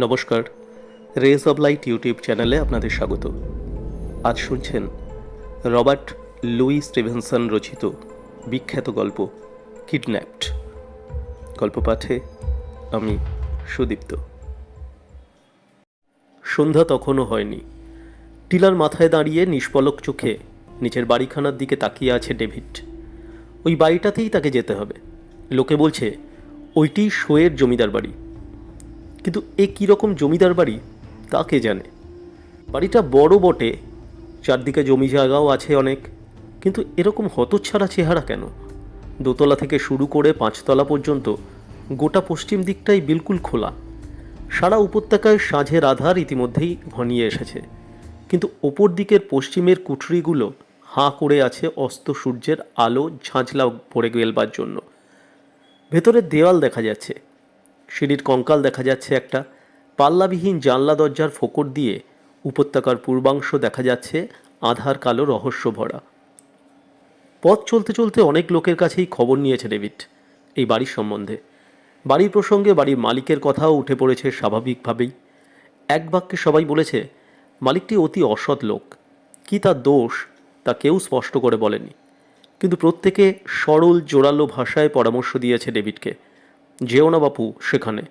নমস্কার, raise of light YouTube চ্যানেলে আপনাদের স্বাগত। আজ শুনছেন রবার্ট লুই স্টিভেনসন রচিত বিখ্যাত গল্প কিডন্যাপড। গল্প পাঠে আমি সুদীপ্ত। সন্ধ্যা তখনও হয়নি। টিলার মাথায় দাঁড়িয়ে নিষ্পলক চোখে নিচের বাড়িখানার দিকে তাকিয়ে আছে ডেভিড। ওই বাড়িটাতেই তাকে যেতে হবে। লোকে বলছে ওইটি শোয়ের জমিদার বাড়ি, কিন্তু এ কীরকম জমিদার বাড়ি তা কে জানে। বাড়িটা বড় বটে, চারদিকে জমি জায়গাও আছে অনেক, কিন্তু এরকম হতচ্ছাড়া চেহারা কেন? দোতলা থেকে শুরু করে 5 তলা পর্যন্ত গোটা পশ্চিম দিকটাই বিলকুল খোলা। সারা উপত্যকায় সাঁঝের আধার ইতিমধ্যেই ঘনিয়ে এসেছে, কিন্তু ওপর দিকের পশ্চিমের কুঠরিগুলো হাঁ করে আছে অস্ত সূর্যের আলো ঝাঁঝলা পড়ে গেলবার জন্য। ভেতরের দেওয়াল দেখা যাচ্ছে, সিঁড়ির কঙ্কাল দেখা যাচ্ছে, একটা পাল্লাবিহীন জানলা দরজার ফোকর দিয়ে উপত্যকার পূর্বাংশ দেখা যাচ্ছে আধার কালো রহস্য ভরা। পথ চলতে চলতে অনেক লোকের কাছেই খবর নিয়েছে ডেভিড এই বাড়ির সম্বন্ধে। বাড়ির প্রসঙ্গে বাড়ির মালিকের কথাও উঠে পড়েছে স্বাভাবিকভাবেই। এক বাক্যে সবাই বলেছে মালিকটি অতি অসৎ লোক। কি তার দোষ তা কেউ স্পষ্ট করে বলেনি, কিন্তু প্রত্যেকে সরল জোরালো ভাষায় পরামর্শ দিয়েছে ডেভিডকে, যেও না বাপু সেখানে,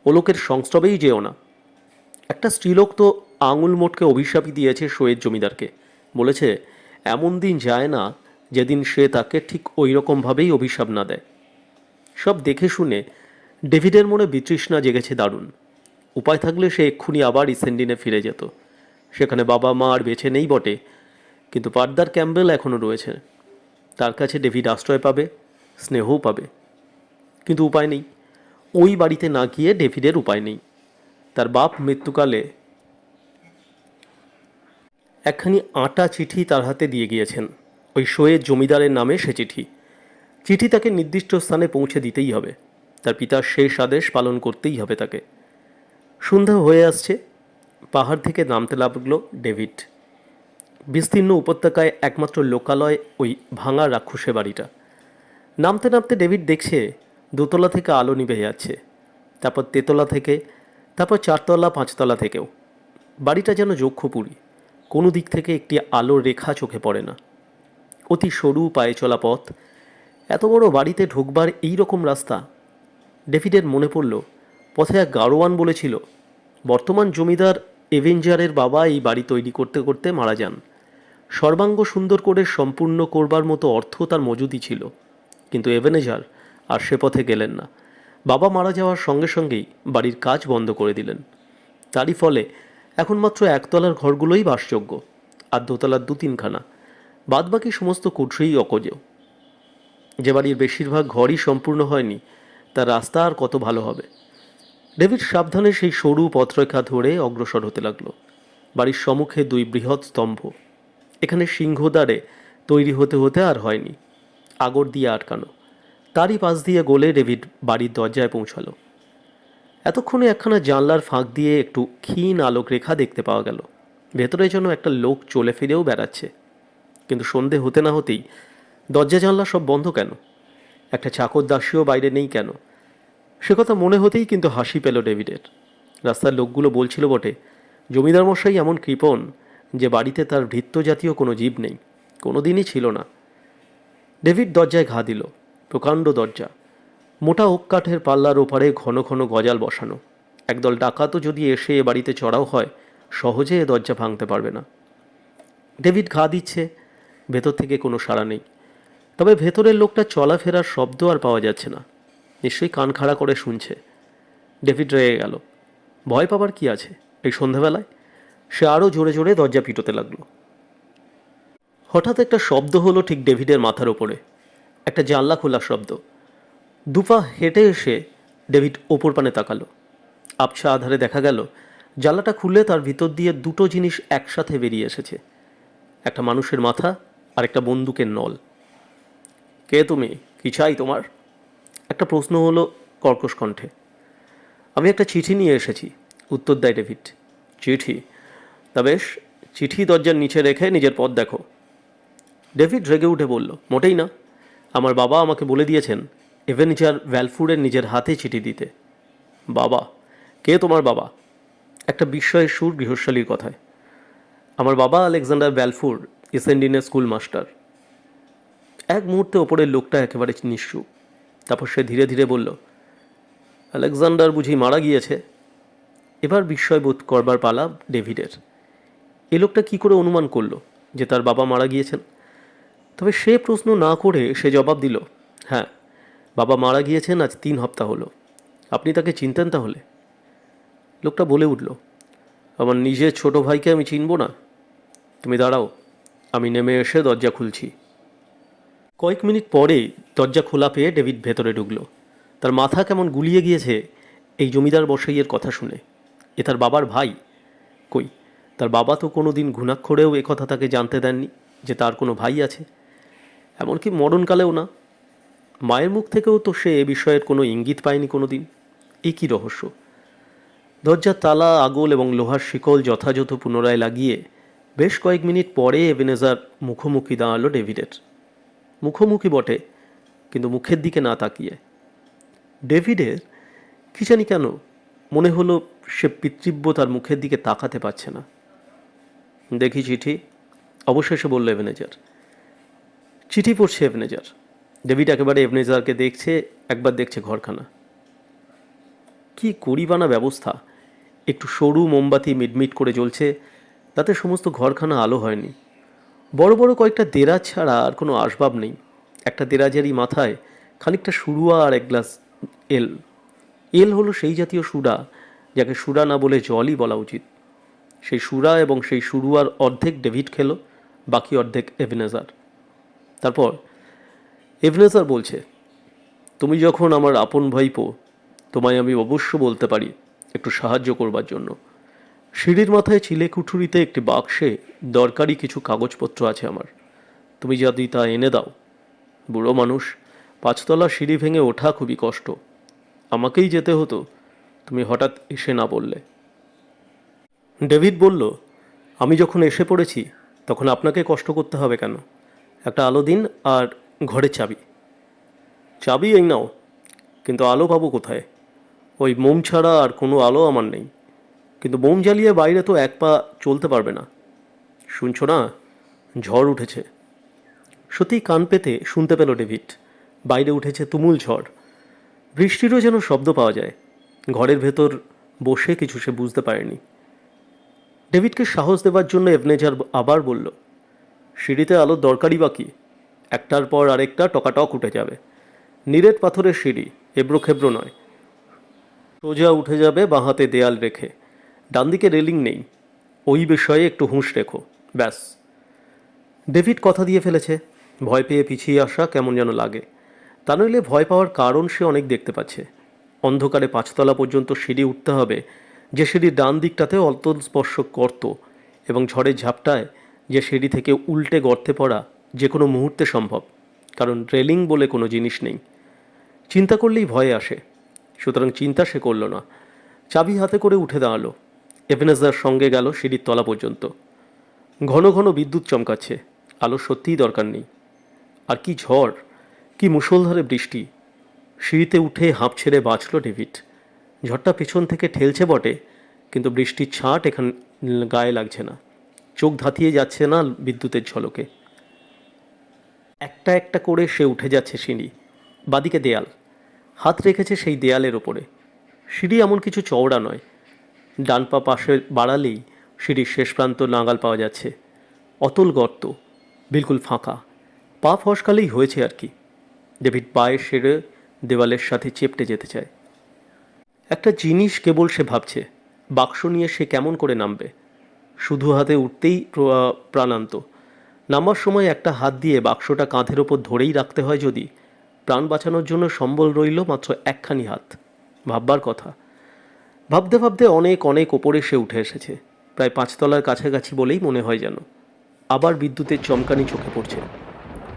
ও লোকের সংস্রবেই যেও না। একটা স্ত্রীলোক তো আঙুল মোটকে অভিশাপই দিয়েছে শোয়ের জমিদারকে। বলেছে এমন দিন যায় না যেদিন সে তাকে ঠিক ওই রকমভাবেই অভিশাপ না দেয়। সব দেখে শুনে ডেভিডের মনে বিতৃষ্ণা জেগেছে দারুণ। উপায় থাকলে সে এক্ষুনি আবার ইসেন্ডিনে ফিরে যেত। সেখানে বাবা মা আর বেঁচে নেই বটে, কিন্তু পার্দার ক্যাম্বেল এখনও রয়েছে। তার কাছে ডেভিড আশ্রয় পাবে, স্নেহও পাবে, কিন্তু উপায় নেই। ওই বাড়িতে না গিয়ে ডেভিডের উপায় নেই। তার বাপ মৃত্যুকালে একখানি আটা চিঠি তার হাতে দিয়ে গিয়েছেন, ওই শোয়ের জমিদারের নামে সে চিঠি তাকে নির্দিষ্ট স্থানে পৌঁছে দিতেই হবে। তার পিতার শেষ আদেশ পালন করতেই হবে তাকে। সন্ধ্যা হয়ে আসছে, পাহাড় থেকে নামতে লাগলো ডেভিড। বিস্তীর্ণ উপত্যকায় একমাত্র লোকালয় ওই ভাঙা রাক্ষসে বাড়িটা। নামতে নামতে ডেভিড দেখছে দোতলা থেকে আলো নিভে যাচ্ছে, তারপর তেতলা থেকে, তারপর 4 তলা 5 তলা থেকেও। বাড়িটা যেন যক্ষপুরী, কোনো দিক থেকে একটি আলোর রেখা চোখে পড়ে না। অতি সরু পায়ে চলা পথ। এত বড় বাড়িতে ঢুকবার এই রকম রাস্তা। ডেভিডের মনে পড়ল পথে এক গাড়োয়ান বলেছিল বর্তমান জমিদার এভেঞ্জারের বাবা এই বাড়ি তৈরি করতে করতে মারা যান। সর্বাঙ্গ সুন্দর করে সম্পূর্ণ করবার মতো অর্থ তার মজুদই ছিল, কিন্তু এভেনেজার আর সে পথে গেলেন না। বাবা মারা যাওয়ার সঙ্গে সঙ্গেই বাড়ির কাজ বন্ধ করে দিলেন। তারই ফলে এখন মাত্র 1 তলার ঘরগুলোই বাসযোগ্য, আর 2 তলার 2-3খানা। বাদবাকি সমস্ত কুঠরিই অকজেয়। যে বাড়ির বেশিরভাগ ঘরই সম্পূর্ণ হয়নি, তার রাস্তা আর কত ভালো হবে। ডেভিড সাবধানে সেই সরু পথরেখা ধরে অগ্রসর হতে লাগলো। বাড়ির সম্মুখে 2 বৃহৎ স্তম্ভ। এখানে সিংহদ্বারে তৈরি হতে হতে আর হয়নি, আগর দিয়ে আটকানো। তারই পাশ দিয়ে গলে ডেভিড বাড়ির দরজায় পৌঁছালো। এতক্ষণে একখানা জানলার ফাঁক দিয়ে একটু ক্ষীণ আলোক রেখা দেখতে পাওয়া গেল। ভেতরে যেন একটা লোক চলে ফিরেও বেড়াচ্ছে। কিন্তু সন্ধে হতে না হতেই দরজা জানলা সব বন্ধ কেন? একটা চাকর দাসীও বাইরে নেই কেন? সে কথা মনে হতেই কিন্তু হাসি পেল ডেভিডের। রাস্তার লোকগুলো বলছিল বটে জমিদার মশাই এমন কৃপণ যে বাড়িতে তার ভৃত্য জাতীয় কোনো জীব নেই, কোনো দিনই ছিল না। ডেভিড দরজায় ঘা দিল। প্রকাণ্ড দরজা, মোটা ওক কাঠের পাল্লার ওপারে ঘন ঘন গজাল বসানো। একদল ডাকাতও যদি এসে এ বাড়িতে চড়াও হয়, সহজে এ দরজা ভাঙতে পারবে না। ডেভিড ঘা দিচ্ছে, ভেতর থেকে কোনো সাড়া নেই। তবে ভেতরের লোকটা চলাফেরার শব্দ আর পাওয়া যাচ্ছে না। নিশ্চয়ই কান খাড়া করে শুনছে। ডেভিড রেগে গেল। ভয় পাবার কি আছে এই সন্ধ্যাবেলায়? সে আরও জোরে জোরে দরজা পিটোতে লাগলো। হঠাৎ একটা শব্দ হলো ঠিক ডেভিডের মাথার ওপরে, একটা জানলা খোলার শব্দ। দুপা হেঁটে এসে ডেভিড ওপর পানে তাকালো। আবছা আধারে দেখা গেল জানলাটা খুলে তার ভিতর দিয়ে 2টো জিনিস একসাথে বেরিয়ে এসেছে, একটা মানুষের মাথা আর একটা বন্দুকের নল। কে তুমি? কি চাই তোমার? একটা প্রশ্ন হলো কর্কশ কণ্ঠে। আমি একটা চিঠি নিয়ে এসেছি, উত্তর দেয় ডেভিড। চিঠি? তা বেশ, চিঠি দরজার নিচে রেখে নিজের পথ দেখো। ডেভিড রেগে উঠে বলল, মোটেই না। আমার বাবা আমাকে বলে দিয়েছেন এভেঞ্জার ভ্যালফুডের নিজের হাতে চিঠি দিতে। বাবা? কে তোমার বাবা? একটা বিস্ময়ের সুর গৃহস্বালীর কথায়। আমার বাবা আলেকজান্ডার ব্যালফোর এসেন্ডিনের স্কুল মাস্টার। এক মুহূর্তে ওপরের লোকটা একেবারে নিশ্চুপ। তারপর সে ধীরে ধীরে বলল, আলেকজান্ডার বুঝি মারা গিয়েছে? এবার বিস্ময় বোধ করবার পালা ডেভিডের। এ লোকটা কী করে অনুমান করল যে তার বাবা মারা গিয়েছেন? তবে সে প্রশ্ন না করে সে জবাব দিল, হ্যাঁ, বাবা মারা গিয়েছেন আজ 3 সপ্তাহ হলো। আপনি তাকে চিনতেন তাহলে? লোকটা বলে উঠল, আমার নিজের ছোট ভাইকে আমি চিনব না? তুমি দাঁড়াও, আমি নেমে এসে দরজা খুলছি। কয়েক মিনিট পরে দরজা খোলা পেয়ে ডেভিড ভেতরে ঢুকল। তার মাথা কেমন গুলিয়ে গিয়েছে এই জমিদার মশাইয়ের কথা শুনে। এ তার বাবার ভাই? কই, তার বাবা তো কোনো দিন ঘুণাক্ষরেও একথা তাকে জানতে দেননি যে তার কোনো ভাই আছে, এমনকি মরণকালেও না। মায়ের মুখ থেকেও তো সে এ বিষয়ের কোনো ইঙ্গিত পায়নি কোনো দিন। এই কী রহস্য? দরজার তালা, আগল এবং লোহার শিকল যথাযথ পুনরায় লাগিয়ে বেশ কয়েক মিনিট পরে এবেনেজার মুখোমুখি দাঁড়ালো ডেভিডের। মুখোমুখি বটে, কিন্তু মুখের দিকে না তাকিয়ে। ডেভিডের কী জানি কেন মনে হলো সে পিতৃব্য তার মুখের দিকে তাকাতে পারছে না। দেখি চিঠি, অবশেষে বলল এবেনেজার। চিঠি পড়ছে এবেনেজার। ডেভিড একেবারে এবেনেজারকে দেখছে, একবার দেখছে ঘরখানা। কি করিবানা ব্যবস্থা! একটু সরু মোমবাতি মিটমিট করে জ্বলছে, তাতে সমস্ত ঘরখানা আলো হয়নি। বড় বড় কয়েকটা দেরাজ ছাড়া আর কোনো আসবাব নেই। একটা দেরাজেরই মাথায় খানিকটা সুরুয়া আর এক গ্লাস এল। এল হলো সেই জাতীয় সুরা যাকে সুরা না বলে জলই বলা উচিত। সেই সুরা এবং সেই সুরুয়ার অর্ধেক ডেভিড খেলো, বাকি অর্ধেক এবেনেজার। তারপর এবেনেজার বলছে, তুমি যখন আমার আপন ভাইপো, তোমায় আমি অবশ্য বলতে পারি একটু সাহায্য করবার জন্য। সিঁড়ির মাথায় চিলে কুঠুরিতে একটি বাক্সে দরকারি কিছু কাগজপত্র আছে আমার। তুমি যদি তা এনে দাও। বুড়ো মানুষ, 5 তলা সিঁড়ি ভেঙে ওঠা খুবই কষ্ট। আমাকেই যেতে হতো, তুমি হঠাৎ এসে না বললে। ডেভিড বলল, আমি যখন এসে পড়েছি তখন আপনাকে কষ্ট করতে হবে কেন? একটা আলো দিন আর ঘরের চাবি। চাবি এই নাও, কিন্তু আলো পাবো কোথায়? ওই মোম ছাড়া আর কোনো আলো আমার নেই। কিন্তু মোম জ্বালিয়ে বাইরে তো এক পা চলতে পারবে না। শুনছো না, ঝড় উঠেছে। সত্যিই কান পেতে শুনতে পেল ডেভিড। বাইরে উঠেছে তুমুল ঝড়। বৃষ্টিরও যেন শব্দ পাওয়া যায়। ঘরের ভেতর বসে কিছু সে বুঝতে পারেনি। ডেভিডকে সাহস দেবার জন্য এবেনেজার আবার বলল, সিঁড়িতে আলোর দরকারই বাকি, একটার পর আরেকটা টকাটক উঠে যাবে। নিরেট পাথরের সিঁড়ি, এবড়ো খেবড়ো নয়। সোজা উঠে যাবে বাঁ হাতে দেয়াল রেখে। ডান দিকে রেলিং নেই, ওই বিষয়ে একটু হুঁশ রেখো, ব্যাস। ডেভিড কথা দিয়ে ফেলেছে। ভয় পেয়ে পিছিয়ে আসা কেমন যেন লাগে। তা নইলে ভয় পাওয়ার কারণ সে অনেক দেখতে পাচ্ছে। অন্ধকারে 5 তলা পর্যন্ত সিঁড়ি উঠতে হবে, যে সিঁড়ির ডান দিকটাতে অতল স্পর্শ গর্ত, এবং ঝড়ের ঝাপটায় যে সিঁড়ি থেকে উল্টে গর্তে পড়া যে কোনো মুহূর্তে সম্ভব, কারণ রেলিং বলে কোনো জিনিস নেই। চিন্তা করলেই ভয় আসে, সুতরাং চিন্তা সে করল না। চাবি হাতে করে উঠে দাঁড়ালো। এবেনেজার সঙ্গে গেল সিঁড়ির তলা পর্যন্ত। ঘন ঘন বিদ্যুৎ চমকাচ্ছে, আলো সত্যিই দরকার নেই। আর কি ঝড়, কি মুষলধারে বৃষ্টি! সিঁড়িতে উঠে হাঁপ ছেড়ে বাঁচল ডেভিড। ঝড়টা পেছন থেকে ঠেলছে বটে, কিন্তু বৃষ্টির ছাঁট এখানে গায়ে লাগছে না। চোখ ধাতিয়ে যাচ্ছে না বিদ্যুতের ঝলকে। একটা একটা করে সে উঠে যাচ্ছে সিঁড়ি। বাদিকে দেয়াল, হাত রেখেছে সেই দেয়ালের ওপরে। সিঁড়ি এমন কিছু চওড়া নয়। ডান পা পাশে বাড়ালেই সিঁড়ির শেষ প্রান্ত নাগাল পাওয়া যাচ্ছে। অতল গর্ত, বিলকুল ফাঁকা। পা ফসকালেই হয়েছে আর কি। ডেভিড পায়ে সেরে দেওয়ালের সাথে চেপটে যেতে চায়। একটা জিনিস কেবল সে ভাবছে, বাক্স নিয়ে সে কেমন করে নামবে। শুধু হাতে উঠতেই প্রাণান্ত। নামার সময় একটা হাত দিয়ে বাক্সটা কাঁধের ওপর ধরেই রাখতে হয় যদি, প্রাণ বাঁচানোর জন্য সম্বল রইল মাত্র একখানি হাত। ভাববার কথা। ভাবতে ভাবতে অনেক অনেক ওপরে সে উঠে এসেছে, প্রায় 5 তলার কাছাকাছি বলেই মনে হয় যেন। আবার বিদ্যুতের চমকানি চোখে পড়ছে,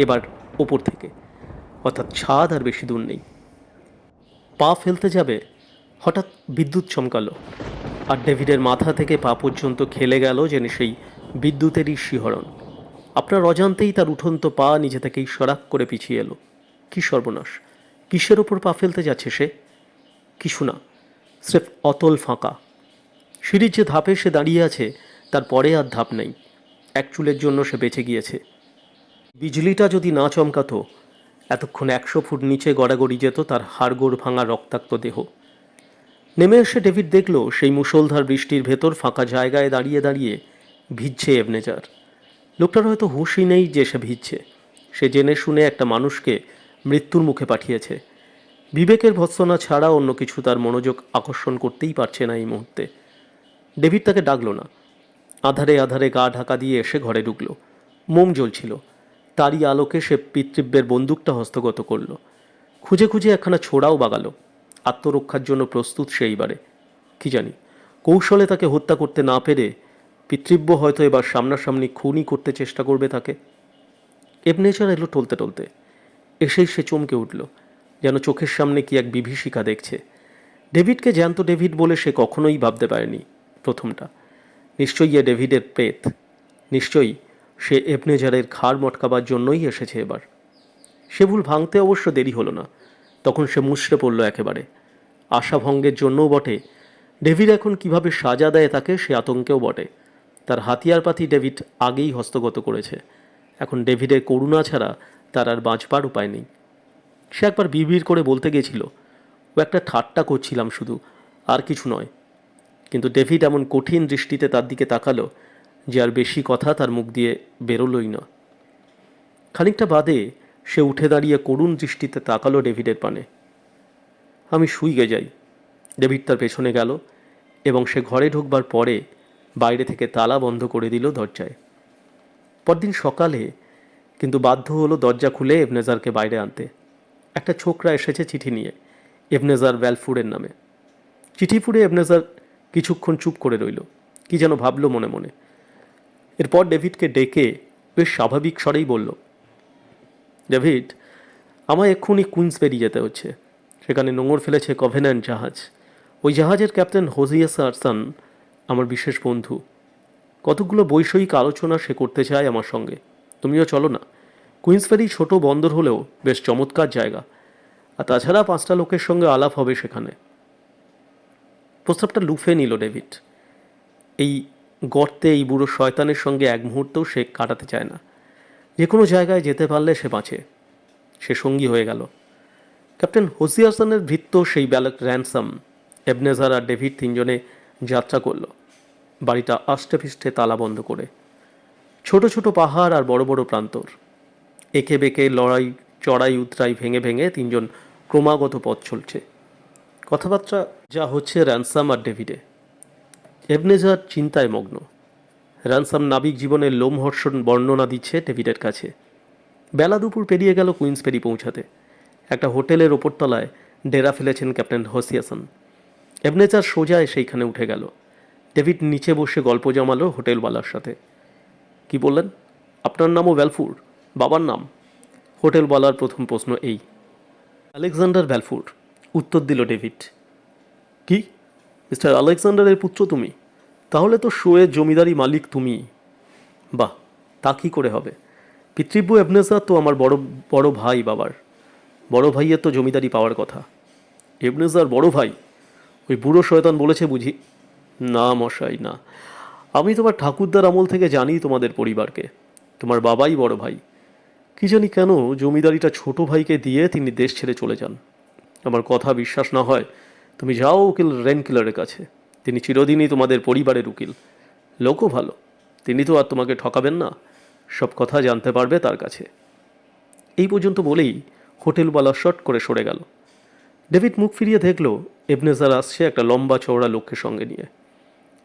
এবার ওপর থেকে, অর্থাৎ ছাদ আর বেশি দূর নেই। পা ফেলতে যাবে, হঠাৎ বিদ্যুৎ চমকালো, আর ডেভিডের মাথা থেকে পা পর্যন্ত খেলে গেল যেন সেই বিদ্যুতেরই শিহরণ। আপনার অজান্তেই তার উঠন্ত পা নিজে থেকেই সরাক করে পিছিয়ে এলো। কি সর্বনাশ! কিসের ওপর পা ফেলতে যাচ্ছে সে? কিছু না, স্রেফ অতল ফাঁকা। সিঁড়ির যে ধাপে সে দাঁড়িয়ে আছে তার পরে আর ধাপ নেই। এক চুলের জন্য সে বেঁচে গিয়েছে। বিজলিটা যদি না চমকাতো এতক্ষণ 100 ফুট নিচে গড়াগড়ি যেত তার হাড়গোড় ভাঙা রক্তাক্ত দেহ। নেমে এসে ডেভিড দেখল সেই মুষলধার বৃষ্টির ভেতর ফাঁকা জায়গায় দাঁড়িয়ে দাঁড়িয়ে ভিজছে এবনেজার। লোকটার হয়তো হুঁশই নেই যে সে ভিজছে। সে জেনে শুনে একটা মানুষকে মৃত্যুর মুখে পাঠিয়েছে। বিবেকের ভৎসনা ছাড়া অন্য কিছু তার মনোযোগ আকর্ষণ করতেই পারছে না এই মুহূর্তে। ডেভিড তাকে ডাকল না। আধারে আধারে গা ঢাকা দিয়ে এসে ঘরে ঢুকল। মোম জ্বলছিল। তারই আলোকে সে পিতৃব্যের বন্দুকটা হস্তগত করল। খুঁজে খুঁজে একখানা ছোড়াও বাগালো। আত্মরক্ষার জন্য প্রস্তুত সেইবারে। কি জানি, কৌশলে তাকে হত্যা করতে না পেরে পিতৃব্য হয়তো এবার সামনাসামনি খুনই করতে চেষ্টা করবে তাকে। এবনেজার এলো টলতে টলতে। এসেই সে চমকে উঠল, যেন চোখের সামনে কি এক বিভীষিকা দেখছে। ডেভিডকে জ্যান্ত ডেভিড বলে সে কখনোই ভাবতে পারেনি প্রথমটা। নিশ্চয়ই এ ডেভিডের প্রেত। নিশ্চয়ই সে এবনেজারের ঘাড় মটকাবার জন্যই এসেছে এবার। সে ভুল ভাঙতে অবশ্য দেরি হলো না। তখন সে মুষড়ে পড়ল একেবারে। আশাভঙ্গের জন্যও বটে, ডেভিড এখন কিভাবে সাজা দেয় তাকে সে আতঙ্কেও বটে। তার হাতিয়ারপাতি ডেভিড আগেই হস্তগত করেছে। এখন ডেভিডের করুণা ছাড়া তার আর বাঁচবার উপায় নেই। সে একবার বিড়বিড় করে বলতে গেছিল, ও একটা ঠাট্টা করছিলাম শুধু, আর কিছু নয়। কিন্তু ডেভিড এমন কঠিন দৃষ্টিতে তার দিকে তাকালো যে আর বেশি কথা তার মুখ দিয়ে বেরোলই না। খানিকটা বাদে সে উঠে দাঁড়িয়ে করুণ দৃষ্টিতে তাকালো ডেভিডের পানে। আমি শুইয়ে যাই। ডেভিড তার পেছনে গেল এবং সে ঘরে ঢুকবার পরে বাইরে থেকে তালা বন্ধ করে দিল দরজায়। পরদিন সকালে কিন্তু বাধ্য হলো দরজা খুলে এবনেজারকে বাইরে আনতে। একটা ছোকরা এসেছে চিঠি নিয়ে, এবনেজার ব্যালফুরের নামে। চিঠি পড়ে এবনেজার কিছুক্ষণ চুপ করে রইল, কি যেন ভাবল মনে মনে। এরপর ডেভিডকে ডেকে বেশ স্বাভাবিক স্বরেই বলল, ডেভিড, আমায় এক্ষুনি কুইন্সবেরি যেতে হচ্ছে। সেখানে নোঙর ফেলেছে কভেন্যান্ট জাহাজ। ওই জাহাজের ক্যাপ্টেন হোজিয়া সারসান আমার বিশেষ বন্ধু। কতগুলো বৈষয়িক আলোচনা সে করতে চায় আমার সঙ্গে। তুমিও চলো না। কুইন্সবেরি ছোট বন্দর হলেও বেশ চমৎকার জায়গা, আর তাছাড়া 5টা লোকের সঙ্গে আলাপ হবে সেখানে। প্রস্তাবটা লুফে নিল ডেভিড। এই গর্তে এই বুড়ো শয়তানের সঙ্গে এক মুহূর্তেও সে কাটাতে চায় না। যে কোনো জায়গায় যেতে পারলে সে বাঁচে। সে সঙ্গী হয়ে গেল। ক্যাপ্টেন হোসিয়ারসনের ভৃত্য সেই ব্যালক র্যানসাম, এবনেজার আর ডেভিড 3জনে যাত্রা করল, বাড়িটা আষ্টে পৃষ্ঠে তালা বন্ধ করে। ছোট ছোট পাহাড় আর বড় বড় প্রান্তর, একে বেঁকে লড়াই চড়াই উতরাই ভেঙে ভেঙে 3জন ক্রমাগত পথ চলছে। কথাবার্তা যা হচ্ছে র্যানসাম আর ডেভিডে। এবনেজার চিন্তায় মগ্ন। র্যানসাম নাবিক জীবনের লোমহর্ষণ বর্ণনা দিচ্ছে ডেভিডের কাছে। বেলা দুপুর পেরিয়ে গেল কুইন্সবেরি পৌঁছাতে। একটা হোটেলের ওপরতলায় ডেরা ফেলেছেন ক্যাপ্টেন হোসিয়াসন। এবনেজার সোজা সেইখানে উঠে গেল। ডেভিড নিচে বসে গল্প জমালো হোটেলওয়ালার সাথে। কি বললেন? আপনার নামও ব্যালফুর? বাবার নাম? হোটেলওয়ালার প্রথম প্রশ্ন এই। আলেকজান্ডার ব্যালফুর, উত্তর দিল ডেভিড। কি, মিস্টার আলেকজান্ডারের পুত্র তুমি? তাহলে তো শোয়ের জমিদারি মালিক তুমি। বাহ, তা কী করে হবে? পিতৃব্য এবনেজার তো আমার বড় বড় ভাই বাবার। বড় ভাইয়ের তো জমিদারি পাওয়ার কথা। এবনেজার বড় ভাই? ওই বুড়ো শয়তান বলেছে বুঝি? না মশাই, না। আমি তোমার ঠাকুরদার আমল থেকে জানি তোমাদের পরিবারকে। তোমার বাবাই বড় ভাই। কি জানি কেন জমিদারিটা ছোট ভাইকে দিয়ে তিনি দেশ ছেড়ে চলে যান। আমার কথা বিশ্বাস না হয় তুমি যাও উকিল রেনকিলারের কাছে। তিনি চিরদিনই তোমাদের পরিবারের উকিল। লোকও ভালো। তিনি তো আর তোমাকে ঠকাবেন না। সব কথা জানতে পারবে তার কাছে। এই পর্যন্ত বলেই হোটেলওয়ালা শট করে সরে গেল। ডেভিড মুখ ফিরিয়ে দেখল এবনেজার আসছে একটা লম্বা চওড়া লোককে সঙ্গে নিয়ে।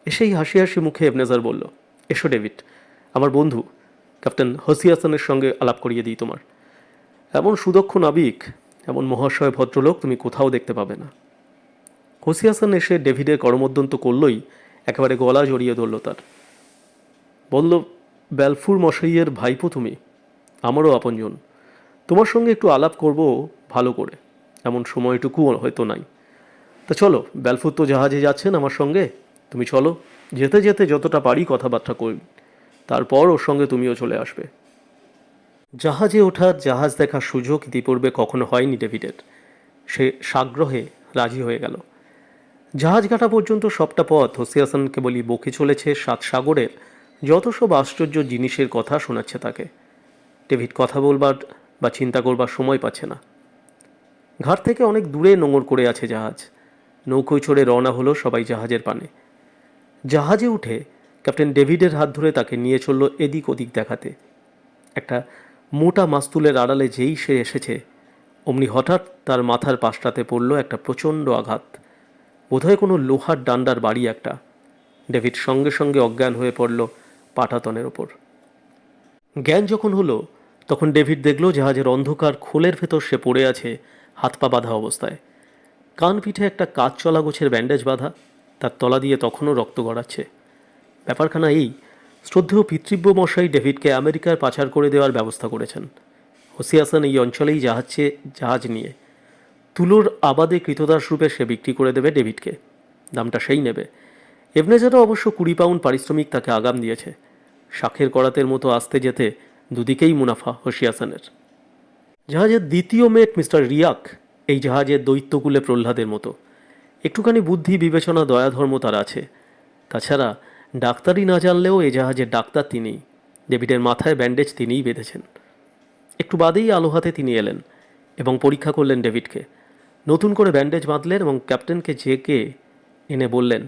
এসেই হাসি হাসি মুখে এবনেজার বলল, এসো ডেভিড, আমার বন্ধু ক্যাপ্টেন হোসিয়াসনের সঙ্গে আলাপ করিয়ে দিই তোমার। এমন সুদক্ষ নাবিক, এমন মহাশয় ভদ্রলোক তুমি কোথাও দেখতে পাবে না। হোসিয়াসন এসে ডেভিডের করমর্দন্ত করলই একেবারে গলা জড়িয়ে ধরল তার। বলল, ব্যালফুর মশাইয়ের ভাইপো তুমি, আমারও আপনজন। তোমার সঙ্গে একটু আলাপ করব ভালো করে, এমন সময়টুকুও হয়তো নাই। তা চলো, ব্যালফুর তো জাহাজে যাচ্ছেন আমার সঙ্গে। তুমি চলো, যেতে যেতে যতটা পারি কথাবার্তা করি, তারপর ওর সঙ্গে তুমিও চলে আসবে। জাহাজে ওঠার, জাহাজ দেখার সুযোগ ইতিপূর্বে কখনো হয়নি ডেভিডের। সে সাগ্রহে রাজি হয়ে গেল। জাহাজ ঘাটা পর্যন্ত সবটা পথ হোসে হাসান কেবলই বকে চলেছে সাত সাগরের যত সব আশ্চর্য জিনিসের কথা শোনাচ্ছে তাকে। ডেভিড কথা বলবার বা চিন্তা করবার সময় পাচ্ছে না। ঘাট থেকে অনেক দূরে নোঙর করে আছে জাহাজ। নৌকোয় চড়ে রওনা হলো সবাই জাহাজের পানে। জাহাজে উঠে ক্যাপ্টেন ডেভিডের হাত ধরে তাকে নিয়ে চলল এদিক ওদিক দেখাতে। একটা মোটা মাস্তুলের আড়ালে যেই সে এসেছে, অমনি হঠাৎ তার মাথার পাশটাতে পড়ল একটা প্রচণ্ড আঘাত। বোধহয় কোনো লোহার ডান্ডার বাড়ি একটা। ডেভিড সঙ্গে সঙ্গে অজ্ঞান হয়ে পড়ল পাটাতনের ওপর। জ্ঞান যখন হলো তখন ডেভিড দেখল জাহাজের অন্ধকার খোলের ভেতর সে পড়ে আছে, হাত পা বাঁধা অবস্থায়। কান পিঠে একটা কাজ চলা গোছের ব্যান্ডেজ বাঁধা, তার তলা দিয়ে তখনও রক্ত গড়াচ্ছে। ব্যাপারখানা এই, শ্রদ্ধেয় পিতৃব্য মশাই ডেভিডকে আমেরিকায় পাচার করে দেওয়ার ব্যবস্থা করেছেন। হোসে হাসান এই অঞ্চলেই জাহাজ নিয়ে তুলোর আবাদে কৃতদাস রূপে সে বিক্রি করে দেবে ডেভিডকে। দামটা সেই নেবে। এভনেজারও অবশ্য 20 পাউন্ড পারিশ্রমিক তাকে আগাম দিয়েছে। শাখের করাতের মতো আসতে যেতে দুদিকেই মুনাফা হোসে হাসানের। জাহাজের দ্বিতীয় মেট মিস্টার রিয়াক এই জাহাজের দৈত্যকুলে প্রহ্লাদের মতো। একটুখানি বুদ্ধি বিবেচনা দয়াধর্ম তার আছে। তাছাড়া ডাক্তারি না জানলেও এ জাহাজের ডাক্তার তিনিই। ডেভিডের মাথায় ব্যান্ডেজ তিনিই বেঁধেছেন। একটু বাদেই আলো হাতে তিনি এলেন এবং পরীক্ষা করলেন ডেভিডকে। নতুন করে ব্যান্ডেজ বাঁধলেন এবং ক্যাপ্টেনকে জেকে এনে বললেন,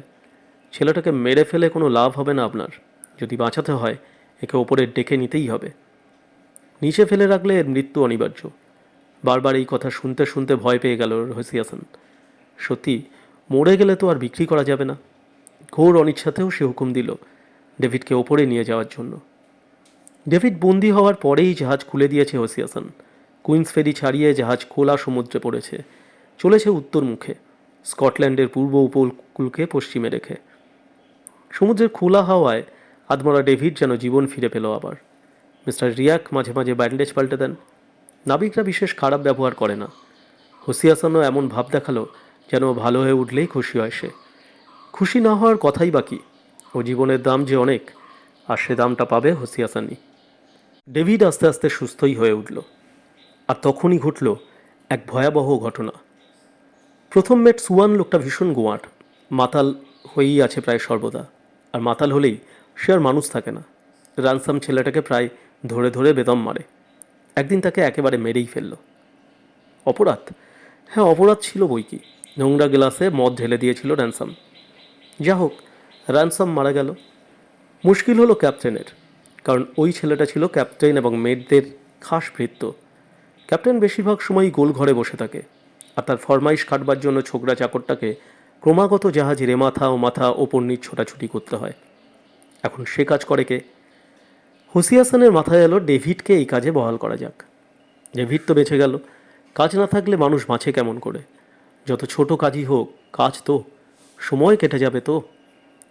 ছেলেটাকে মেরে ফেলে কোনো লাভ হবে না আপনার। যদি বাঁচাতে হয় একে ওপরে ডেকে নিতেই হবে। নিচে ফেলে রাখলে এর মৃত্যু অনিবার্য। বারবার এই কথা শুনতে শুনতে ভয় পেয়ে গেল হোসে হাসান। সত্যি মরে গেলে তো আর বিক্রি করা যাবে না। ঘোর অনিচ্ছাতেও সে হুকুম দিল ডেভিডকে ওপরে নিয়ে যাওয়ার জন্য। ডেভিড বন্দি হওয়ার পরেই জাহাজ খুলে দিয়েছে হোসে হাসান। কুইন্স ফেরি ছাড়িয়ে জাহাজ খোলা সমুদ্রে পড়েছে, চলেছে উত্তর মুখে, স্কটল্যান্ডের পূর্ব উপকূলকে পশ্চিমে রেখে। সমুদ্রের খোলা হাওয়ায় আধমরা ডেভিড যেন জীবন ফিরে পেল আবার। মিস্টার রিয়াক মাঝে মাঝে ব্যান্ডেজ পাল্টে দেন। নাবিকরা বিশেষ খারাপ ব্যবহার করে না। হোসে হাসানও এমন ভাব দেখালো যেন ভালো হয়ে উঠলেই খুশি হয় সে। খুশি না হওয়ার কথাই বাকি। ও জীবনের দাম যে অনেক, আর সে দামটা পাবে হোসে হাসানই। ডেভিড আস্তে আস্তে সুস্থই হয়ে উঠল। আর তখনই ঘটল এক ভয়াবহ ঘটনা। প্রথম মেট সুয়ান লোকটা ভীষণ গোয়াঁট, মাতাল হয়েই আছে প্রায় সর্বদা। আর মাতাল হলেই সে আর মানুষ থাকে না। রানসাম ছেলেটাকে প্রায় ধরে ধরে বেদম মারে। একদিন তাকে একেবারে মেরেই ফেলল। অপরাধ? হ্যাঁ, অপরাধ ছিল বই কি। নোংরা গ্লাসে মদ ঢেলে দিয়েছিল র্যানসাম। যা হোক, র্যানসাম মারা গেল। মুশকিল হলো ক্যাপ্টেনের, কারণ ওই ছেলেটা ছিল ক্যাপ্টেন এবং মেটদের খাস ভৃত্য। ক্যাপ্টেন বেশিরভাগ সময়ই গোল ঘরে বসে থাকে, আর তার ফরমাইশ কাটবার জন্য ছোকরা চাকরটাকে ক্রমাগত জাহাজের মাথা ও মাথা ওপর নিচ ছোটাছুটি করতে হয়। এখন সে কাজ করে কে? হোসে হাসানের মাথায় এলো ডেভিডকে এই কাজে বহাল করা যাক। ডেভিড তো বেঁচে গেল, কাজ না থাকলে মানুষ বাঁচে কেমন করে? যত ছোট কাজই হোক, কাজ তো, সময় কেটে যাবে তো।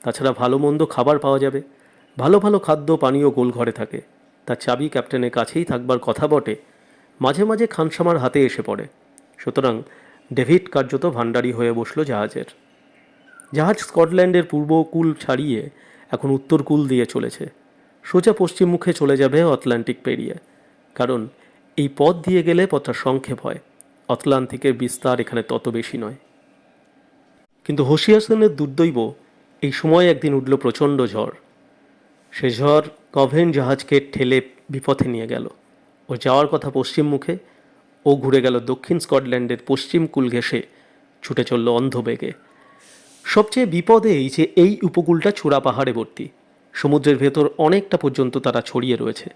তাছাড়া ভালো মন্দ খাবার পাওয়া যাবে, ভালো ভালো খাদ্য পানীয় গোল ঘরে থাকে। তার চাবি ক্যাপ্টেনের কাছেই থাকবার কথা বটে, মাঝে মাঝে খানসামার হাতে এসে পড়ে। সুতরাং ডেভিড কার্যত ভাণ্ডারী হয়ে বসল জাহাজের। জাহাজ স্কটল্যান্ডের পূর্বকূল ছাড়িয়ে এখন উত্তর কূল দিয়ে চলেছে। সোজা পশ্চিম মুখে চলে যাবে আটলান্টিক পেরিয়ে। কারণ এই পথ দিয়ে গেলে পথটা সংক্ষেপ হয়, আটলান্টিকের বিস্তার এখানে তত বেশি নয়। কিন্তু হোসে হাসানের দুর্দৈব, এই সময় একদিন উঠল প্রচণ্ড ঝড়। সে ঝড় কভেন জাহাজকে ঠেলে বিপথে নিয়ে গেল। ও যাওয়ার কথা পশ্চিম মুখে, ও ঘুরে গেল দক্ষিণ স্কটল্যান্ডের পশ্চিম কূল ঘেঁষে, ছুটে চলল অন্ধবেগে। সবচেয়ে বিপদ এই যে এই উপকূলটা চূড়া পাহাড়ে ভর্তি। সমুদ্রের ভেতর অনেকটা পর্যন্ত তারা ছড়িয়ে রয়েছে।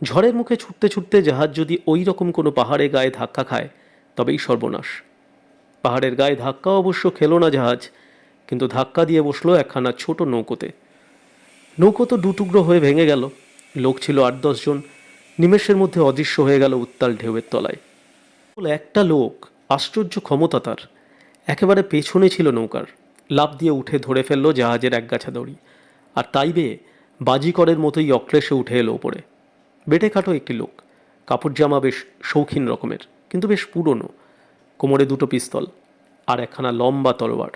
ঝড়ের মুখে ছুটতে ছুটতে জাহাজ যদি ওই রকম কোনো পাহাড়ে গায়ে ধাক্কা খায়, তবেই সর্বনাশ। পাহাড়ের গায়ে ধাক্কা অবশ্য খেলো না জাহাজ, কিন্তু ধাক্কা দিয়ে বসলো একখানা ছোট নৌকোতে। নৌকো তো দুটুকরো হয়ে ভেঙে গেল। লোক ছিল 8-10 জন, নিমেষের মধ্যে অদৃশ্য হয়ে গেল উত্তাল ঢেউয়ের তলায়। একটা লোক, আশ্চর্য ক্ষমতা তার, একেবারে পেছনে ছিল নৌকার। লাফ দিয়ে উঠে ধরে ফেললো জাহাজের একগাছা দড়ি, আর তাই বেয়ে বাজিকরের মতোই অক্লেশে উঠে এলো ওপরে। বেটে খাটো একটি লোক, কাপড় জামা বেশ শৌখিন রকমের, কিন্তু বেশ পুরনো। কোমরে 2টো পিস্তল আর একখানা লম্বা তলোয়ার।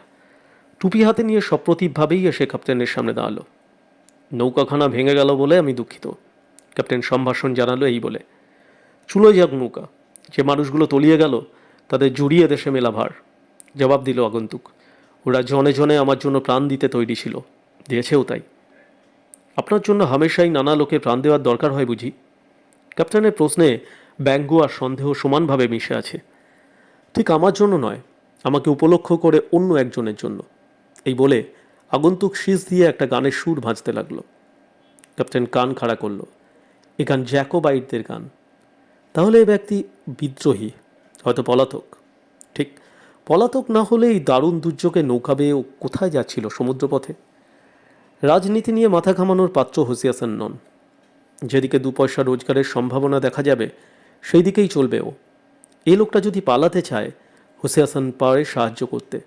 টুপি হাতে নিয়ে সপ্রতিভভাবেই এসে ক্যাপ্টেনের সামনে দাঁড়ালো। নৌকাখানা ভেঙে গেল বলে আমি দুঃখিত, ক্যাপ্টেন সম্ভাষণ জানালো এই বলে। চুলোয় যাক নৌকা, যে মানুষগুলো তলিয়ে গেল তাদের জুড়িয়ে দেশে মেলা ভার, জবাব দিল আগন্তুক। ওরা জনে জনে আমার জন্য প্রাণ দিতে তৈরি ছিল, দিয়েছেও তাই। আপনার জন্য হামেশাই নানা লোকে প্রাণ দেওয়ার দরকার হয় বুঝি? ক্যাপ্টেনের প্রশ্নে ব্যঙ্গ আর সন্দেহ সমানভাবে মিশে আছে। ঠিক আমার জন্য নয়, আমাকে উপলক্ষ করে অন্য একজনের জন্য। এই বলে আগন্তুক শীষ দিয়ে একটা গানের সুর ভাঁজতে লাগলো। ক্যাপ্টেন কান খাড়া করলো। এ গান জ্যাকোবাইটদের গান। তাহলে এ ব্যক্তি বিদ্রোহী, হয়তো পলাতক। ঠিক, পলাতক না হলে এই দারুণ দুর্যোগে নৌকা বেয়ে ও কোথায় যাচ্ছিল সমুদ্রপথে? রাজনীতি নিয়ে মাথা ঘামানোর পাত্র হোসিয়াসান নন। যেদিকে 2 পয়সা রোজগারের সম্ভাবনা দেখা যাবে সেই দিকেই চলবে ও। এই লোকটা যদি পালাতে চায়, হোসিয়াসান পারে সাহায্য করতে,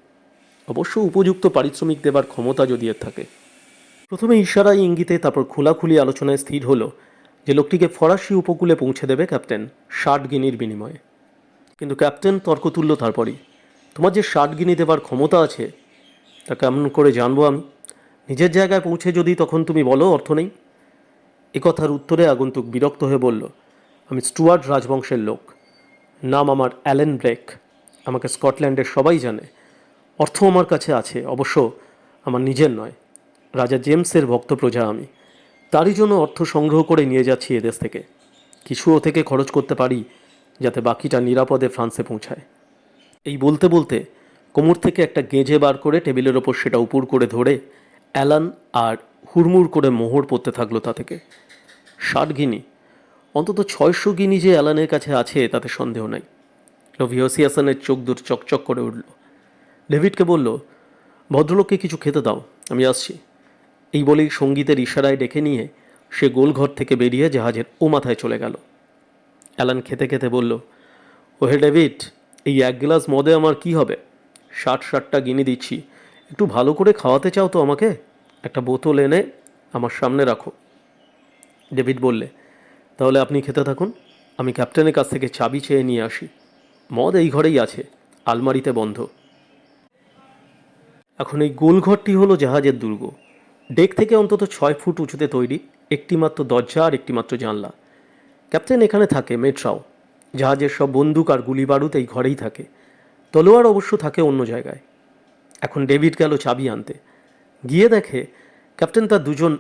অবশ্য উপযুক্ত পারিশ্রমিক দেবার ক্ষমতা যদি এর থাকে। প্রথমে ইশারায় ইঙ্গিতে, তারপর খোলাখুলি আলোচনায় স্থির হলো যে লোকটিকে ফরাসি উপকূলে পৌঁছে দেবে ক্যাপ্টেন 60 গিনির বিনিময়ে। কিন্তু ক্যাপ্টেন তর্ক তুলল তারপরই। তোমার যে 60 গিনি দেবার ক্ষমতা আছে তা কেমন করে জানবো আমি? নিজের জায়গায় পৌঁছে যদি তখন তুমি বলো অর্থ নেই। এ কথার উত্তরে আগন্তুক বিরক্ত হয়ে বলল, আমি স্টুয়ার্ট রাজবংশের লোক, নাম আমার অ্যালেন ব্রেক। আমাকে স্কটল্যান্ডের সবাই জানে। অর্থ আমার কাছে আছে, অবশ্য আমার নিজের নয়। রাজা জেমসের ভক্ত প্রজা আমি। তারই জন্য অর্থ সংগ্রহ করে নিয়ে যাচ্ছি এদেশ থেকে। কিছু ও থেকে খরচ করতে পারি যাতে বাকিটা নিরাপদে ফ্রান্সে পৌঁছায়। এই বলতে বলতে কোমর থেকে একটা গেঁজে বার করে টেবিলের ওপর সেটা উপুর করে ধরে অ্যালান আর হুড়মুড় করে মোহর পড়তে থাকলো তা থেকে। 60 গিনি, অন্তত 600 গিনি যে অ্যালানের কাছে আছে তাতে সন্দেহ নাই। হোসিয়াসানের চোখ দুটো চকচক করে উঠল। ডেভিডকে বলল, ভদ্রলোককে কিছু খেতে দাও, আমি আসছি। এই বলেই সঙ্গীতের ইশারায় ডেকে নিয়ে সে গোলঘর থেকে বেরিয়ে জাহাজের ও মাথায় চলে গেল। অ্যালান খেতে খেতে বলল, ওহে ডেভিড, এই 1 গ্লাস মদে আমার কি হবে? 60-60টা গিনি দিচ্ছি, একটু ভালো করে খাওয়াতে চাও তো আমাকে? একটা বোতল এনে আমার সামনে রাখো। ডেভিড বললে, তাহলে আপনি খেতে থাকুন, আমি ক্যাপ্টেনের কাছ থেকে চাবি চেয়ে নিয়ে আসি। মদ এই ঘরেই আছে, আলমারিতে বন্ধ। এখন এই গোলঘরটি হলো জাহাজের দুর্গ। ডেক থেকে অন্তত 6 ফুট উঁচুতে তৈরি, একটিমাত্র দরজা আর একটিমাত্র জানলা। ক্যাপ্টেন এখানে থাকে, মেটরাও। জাহাজের সব বন্দুক আর গুলি বারুদ এই ঘরেই থাকে। তলোয়ার অবশ্য থাকে অন্য জায়গায়। এখন ডেভিড গেল চাবি আনতে। গিয়ে দেখে ক্যাপ্টেন তার 2জন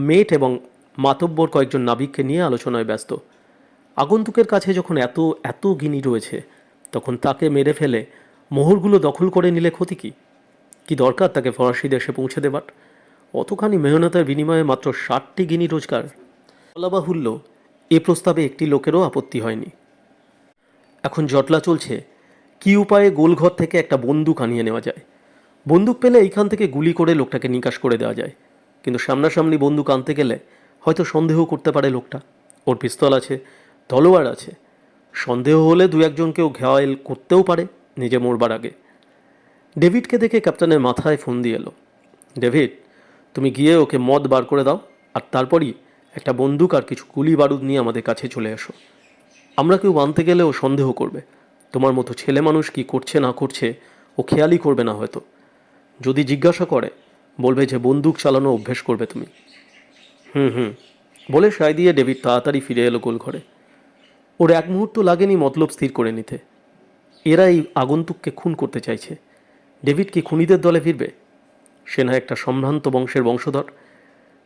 মেট এবং মাতব্বর কয়েকজন নাবিককে নিয়ে আলোচনায় ব্যস্ত। আগন্তুকের কাছে যখন এত এত গিনি রয়েছে, তখন তাকে মেরে ফেলে মোহরগুলো দখল করে নিলে ক্ষতি কী? কি দরকার তাকে ফরাসি দেশে পৌঁছে দেবার? অতখানি মেহনতের বিনিময়ে মাত্র 60টি গিনি রোজগার। বলা বাহুল্য, এ প্রস্তাবে একটি লোকেরও আপত্তি হয়নি। এখন জটলা চলছে কি উপায়ে গোলঘর থেকে একটা বন্দুক আনিয়ে নেওয়া যায়। বন্দুক পেলে এইখান থেকে গুলি করে লোকটাকে নিকাশ করে দেওয়া যায়, কিন্তু সামনাসামনি বন্দুক আনতে গেলে হয়তো সন্দেহ করতে পারে লোকটা। ওর পিস্তল আছে, তলোয়ার আছে। সন্দেহ হলে 2-1জনকেও ঘায়েল করতেও পারে নিজে মরবার আগে। ডেভিডকে দেখে ক্যাপ্টেনের মাথায় ফোন দিয়ে এলো। ডেভিড, তুমি গিয়ে ওকে মদ বার করে দাও, আর তারপরই একটা বন্দুক আর কিছু গুলি বারুদ নিয়ে আমাদের কাছে চলে এসো। আমরা কেউ আনতে গেলে ও সন্দেহ করবে। তোমার মতো ছেলে মানুষ কি করছে না করছে ও খেয়ালই করবে না হয়তো। যদি জিজ্ঞাসা করে, বলবে যে বন্দুক চালানো অভ্যেস করবে তুমি। হুম বলে সায় দিয়ে ডেভিড তাড়াতাড়ি ফিরে এলো গোলঘরে। ওর এক মুহূর্ত লাগেনি মতলব স্থির করে নিতে। এরা এই আগন্তুককে খুন করতে চাইছে। ডেভিড কি খুনিদের দলে ফিরবে? সে না একটা সম্ভ্রান্ত বংশের বংশধর।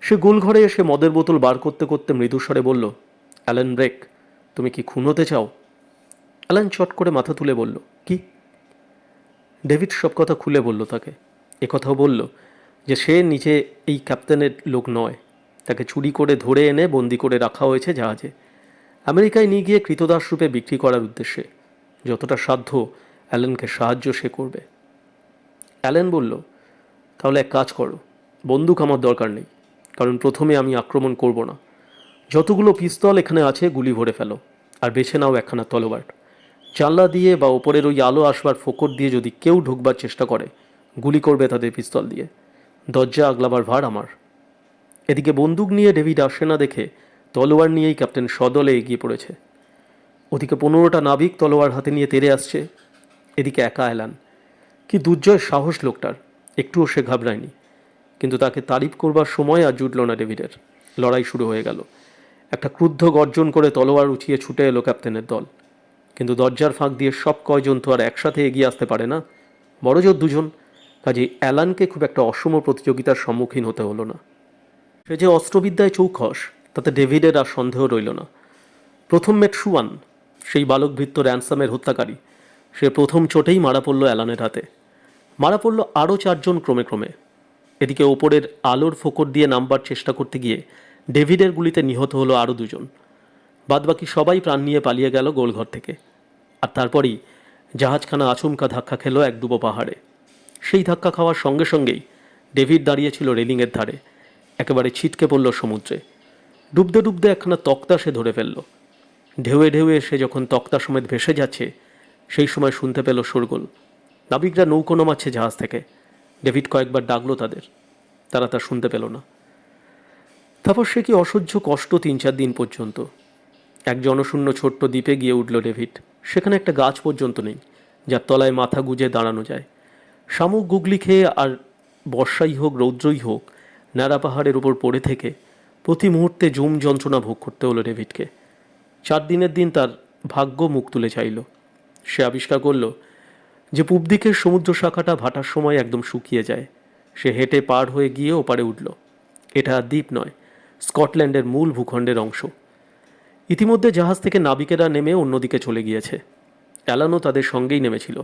সে গোলঘরে এসে মদের বোতল বার করতে করতে মৃদুস্বরে বলল, অ্যালেন ব্রেক, তুমি কি খুন হতে চাও? অ্যালেন চট করে মাথা তুলে বলল, কি? ডেভিড সব কথা খুলে বলল তাকে। একথাও বলল যে সে নিজে এই ক্যাপ্টেনের লোক নয়, তাকে চুরি করে ধরে এনে বন্দি করে রাখা হয়েছে জাহাজে, আমেরিকায় নিয়ে গিয়ে কৃতদাস রূপে বিক্রি করার উদ্দেশ্যে। যতটা সাধ্য অ্যালেনকে সাহায্য সে করবে। অ্যালেন বলল, তাহলে এক কাজ করো, বন্দুক আমার দরকার নেই, কারণ প্রথমে আমি আক্রমণ করব না। যতগুলো পিস্তল এখানে আছে গুলি ভরে ফেলো, আর বেছে নাও একখানা তলোয়ার। জানলা দিয়ে বা ওপরের ওই আলো আসবার ফোকর দিয়ে যদি কেউ ঢুকবার চেষ্টা করে, গুলি করবে তাদের পিস্তল দিয়ে। দরজা আগলাবার ভার আমার। এদিকে বন্দুক নিয়ে ডেভিড আসে না দেখে তলোয়ার নিয়েই ক্যাপ্টেন সদলে এগিয়ে পড়েছে। ওদিকে 15টা নাবিক তলোয়ার হাতে নিয়ে তেড়ে আসছে। এদিকে একা অ্যালান। কি দুর্জয় সাহস লোকটার, একটুও সে ঘাবড়ায়নি। কিন্তু তাকে তারিফ করবার সময় আর জুটল না ডেভিডের। লড়াই শুরু হয়ে গেল। একটা ক্রুদ্ধ গর্জন করে তলোয়ার উঠিয়ে ছুটে এলো ক্যাপ্টেনের দল। কিন্তু দরজার ফাঁক দিয়ে সব কয়জন তো আর একসাথে এগিয়ে আসতে পারে না। বড়জোর 2জন। কাজে অ্যালানকে খুব একটা অসম প্রতিযোগিতার সম্মুখীন হতে হলো না। সে যে অস্ত্রবিদ্যায় চৌখস তাতে ডেভিডের আর সন্দেহ রইল না। প্রথম মেট সুয়ান, সেই বালকভৃত্য র্যানসামের হত্যাকারী, সে প্রথম চোটেই মারা পড়ল অ্যালানের হাতে। মারা পড়ল আরও 4 জন ক্রমে ক্রমে। এদিকে ওপরের আলোর ফোকর দিয়ে নামবার চেষ্টা করতে গিয়ে ডেভিডের গুলিতে নিহত হলো আরও 2 জন। বাদবাকি সবাই প্রাণ নিয়ে পালিয়ে গেল গোলঘর থেকে। আর তারপরই জাহাজখানা আচমকা ধাক্কা খেল এক ডুবো পাহাড়ে। সেই ধাক্কা খাওয়ার সঙ্গে সঙ্গেই ডেভিড দাঁড়িয়েছিল রেলিংয়ের ধারে, একেবারে ছিটকে পড়ল সমুদ্রে। ডুবতে ডুবতে একখানা তক্তা সে ধরে ফেলল। ঢেউয়ে ঢেউয়ে সে যখন তক্তা সমেত ভেসে যাচ্ছে, সেই সময় শুনতে পেল শোরগোল। নাবিকরা নৌকো নামাচ্ছে জাহাজ থেকে। ডেভিড কয়েকবার ডাকলো তাদের, তারা তা শুনতে পেল না। তারপর সে কি অসহ্য কষ্ট 3-4 দিন পর্যন্ত। এক জনশূন্য ছোট্ট দ্বীপে গিয়ে উঠল ডেভিড। সেখানে একটা গাছ পর্যন্ত নেই যার তলায় মাথা গুজে দাঁড়ানো যায়। শামুক গুগলি খেয়ে আর বর্ষাই হোক রৌদ্রই হোক, ন্যাড়া পাহাড়ের উপর পড়ে থেকে প্রতি মুহূর্তে জুম যন্ত্রণা ভোগ করতে হলো ডেভিডকে। 4 দিনের দিন তার ভাগ্য মুখ তুলে চাইল। সে আবিষ্কার করল যে পূব দিকের সমুদ্র শাখাটা ভাটার সময় একদম শুকিয়ে যায়। সে হেঁটে পার হয়ে গিয়ে ওপারে উঠল। এটা আর দ্বীপ নয়, স্কটল্যান্ডের মূল ভূখণ্ডের অংশ। ইতিমধ্যে জাহাজ থেকে নাবিকেরা নেমে অন্যদিকে চলে গিয়েছে। অ্যালানও তাদের সঙ্গেই নেমেছিল।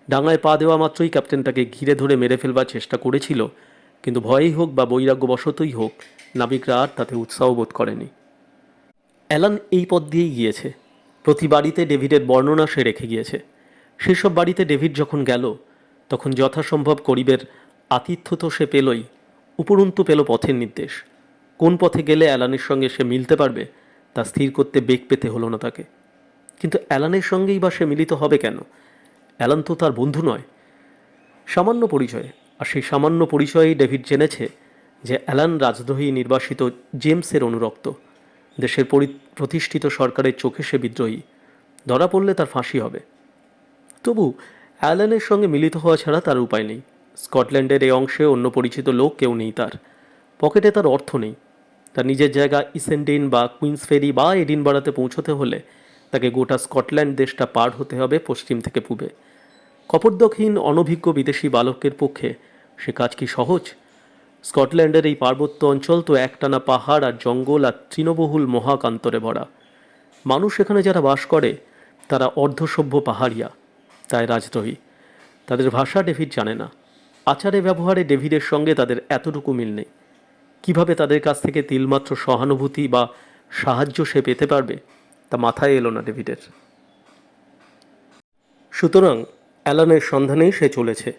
ডাঙায় পা দেওয়া মাত্রই ক্যাপ্টেনটাকে ঘিরে ধরে মেরে ফেলবার চেষ্টা করেছিল, কিন্তু ভয়েই হোক বা বৈরাগ্যবশতই হোক নাবিকরা আর তাতে উৎসাহ বোধ করেনি। অ্যালান এই পথ দিয়েই গিয়েছে। প্রতি বাড়িতে ডেভিডের বর্ণনা সে রেখে গিয়েছে। সেসব বাড়িতে ডেভিড যখন গেল তখন যথাসম্ভব করিবের আতিথ্য তো সে পেলই, উপরন্তু পেল পথের নির্দেশ। কোন পথে গেলে অ্যালানের সঙ্গে সে মিলতে পারবে তা স্থির করতে বেগ পেতে হলো না তাকে। কিন্তু অ্যালানের সঙ্গেই বা সে মিলিত হবে কেন? অ্যালান তো তার বন্ধু নয়, সামান্য পরিচয়। আর সেই সামান্য পরিচয়েই ডেভিড জেনেছে যে অ্যালান রাজদ্রোহী নির্বাসিত জেমসের অনুরক্ত। দেশের প্রতিষ্ঠিত সরকারের চোখে সে বিদ্রোহী। ধরা পড়লে তার ফাঁসি হবে। তবু অ্যালানের সঙ্গে মিলিত হওয়া ছাড়া তার উপায় নেই। স্কটল্যান্ডের এই অংশে অন্য পরিচিত লোক কেউ নেই তার। পকেটে তার অর্থ নেই। তার নিজের জায়গা ইসেন্ডেন বা কুইন্সফেরি বা এডিনবারাতে পৌঁছতে হলে তাকে গোটা স্কটল্যান্ড দেশটা পার হতে হবে পশ্চিম থেকে পূবে। কপর্দকহীন অনভিজ্ঞ বিদেশি বালকের পক্ষে সে কাজ কি সহজ? স্কটল্যান্ডের এই পার্বত্য অঞ্চল তো একটানা পাহাড় আর জঙ্গল আর তৃণবহুল মহাকান্তরে ভরা। মানুষ এখানে যারা বাস করে তারা অর্ধসভ্য পাহাড়িয়া, তাই রাজদ্রোহী। তাদের ভাষা ডেভিড জানে না। আচারে ব্যবহারে ডেভিডের সঙ্গে তাদের এতটুকু মিল নেই। কিভাবে তাদের কাছ থেকে তিলমাত্র সহানুভূতি বা সাহায্য সে পেতে পারবে তা মাথায় এলো না ডেভিডের। সুতরাং অ্যালানের সন্ধানেই সে চলেছে।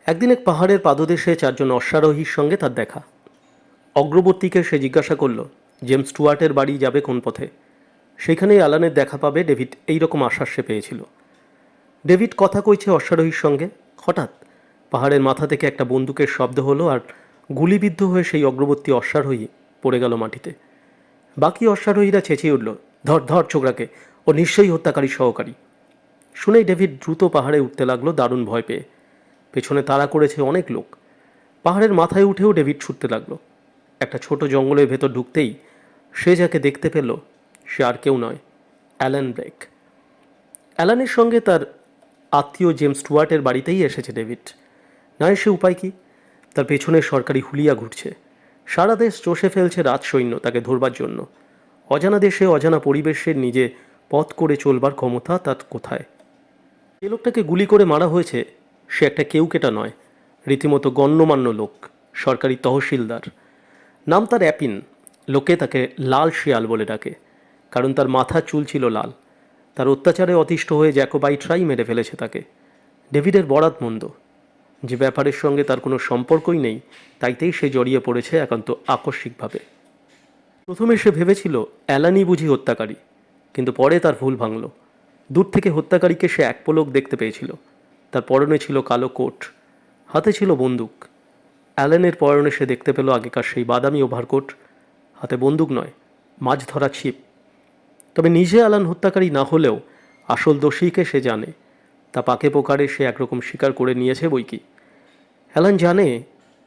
একদিন এক পাহাড়ের পাদদেশে 4 জন অশ্বারোহীর সঙ্গে তার দেখা। অগ্রবর্তীকে সে জিজ্ঞাসা করল জেমস স্টুয়ার্টের বাড়ি যাবে কোন পথে। সেইখানেই অ্যালানের দেখা পাবে ডেভিড এইরকম আশ্বাস সে পেয়েছিল। ডেভিড কথা কইছে অশ্বারোহীর সঙ্গে। হঠাৎ পাহাড়ের মাথা থেকে একটা বন্দুকের শব্দ হলো আর গুলিবিদ্ধ হয়ে সেই অগ্রবর্তী অশ্বারোহী পড়ে গেল মাটিতে। বাকি অশ্বারোহীরা চেঁচিয়ে উঠল, ধর ধর ছোকরাকে, ও নিশ্চয়ই হত্যাকারী সহকারী। শুনেই ডেভিড দ্রুত পাহাড়ে উঠতে লাগলো দারুণ ভয় পেয়ে। পেছনে তাড়া করেছে অনেক লোক। পাহাড়ের মাথায় উঠেও ডেভিড ছুটতে লাগলো। একটা ছোট জঙ্গলের ভেতর ঢুকতেই সে যাকে দেখতে পেল সে আর কেউ নয়, অ্যালান ব্রেক। অ্যালানের সঙ্গে তার আত্মীয় জেমস স্টুয়ার্টের বাড়িতেই এসেছে ডেভিড। না এসে উপায় কি? তার পেছনে সরকারি হুলিয়া ঘুরছে। সারা দেশ চষে ফেলছে রাজসৈন্য তাকে ধরবার জন্য। অজানা দেশে অজানা পরিবেশে নিজে পথ করে চলবার ক্ষমতা তার কোথায়? যে লোকটাকে গুলি করে মারা হয়েছে সে একটা কেউকেটা নয়, রীতিমতো গণ্যমান্য লোক, সরকারি তহসিলদার। নাম তার অ্যাপিন। লোকে তাকে লাল শিয়াল বলে ডাকে, কারণ তার মাথার চুল ছিল লাল। তার অত্যাচারে অতিষ্ঠ হয়ে জ্যাকোবাইটরাই মেরে ফেলেছে তাকে। ডেভিডের বরাত মন্দ। যে ব্যাপারের সঙ্গে তার কোনো সম্পর্কই নেই তাইতেই সে জড়িয়ে পড়েছে একান্ত আকস্মিকভাবে। প্রথমে সে ভেবেছিল অ্যালানই বুঝি হত্যাকারী, কিন্তু পরে তার ভুল ভাঙল। দূর থেকে হত্যাকারীকে সে এক পলক দেখতে পেয়েছিল। তার পরনে ছিল কালো কোট, হাতে ছিল বন্দুক। অ্যালানের পরনে সে দেখতে পেল আগেকার সেই বাদামি ওভারকোট, হাতে বন্দুক নয়, মাছ ধরা ছিপ। তবে নিজে অ্যালান হত্যাকারী না হলেও আসল দোষীকে সে জানে। তা পাকে পোকারে সে একরকম স্বীকার করে নিয়েছে বই কি। অ্যালান জানে,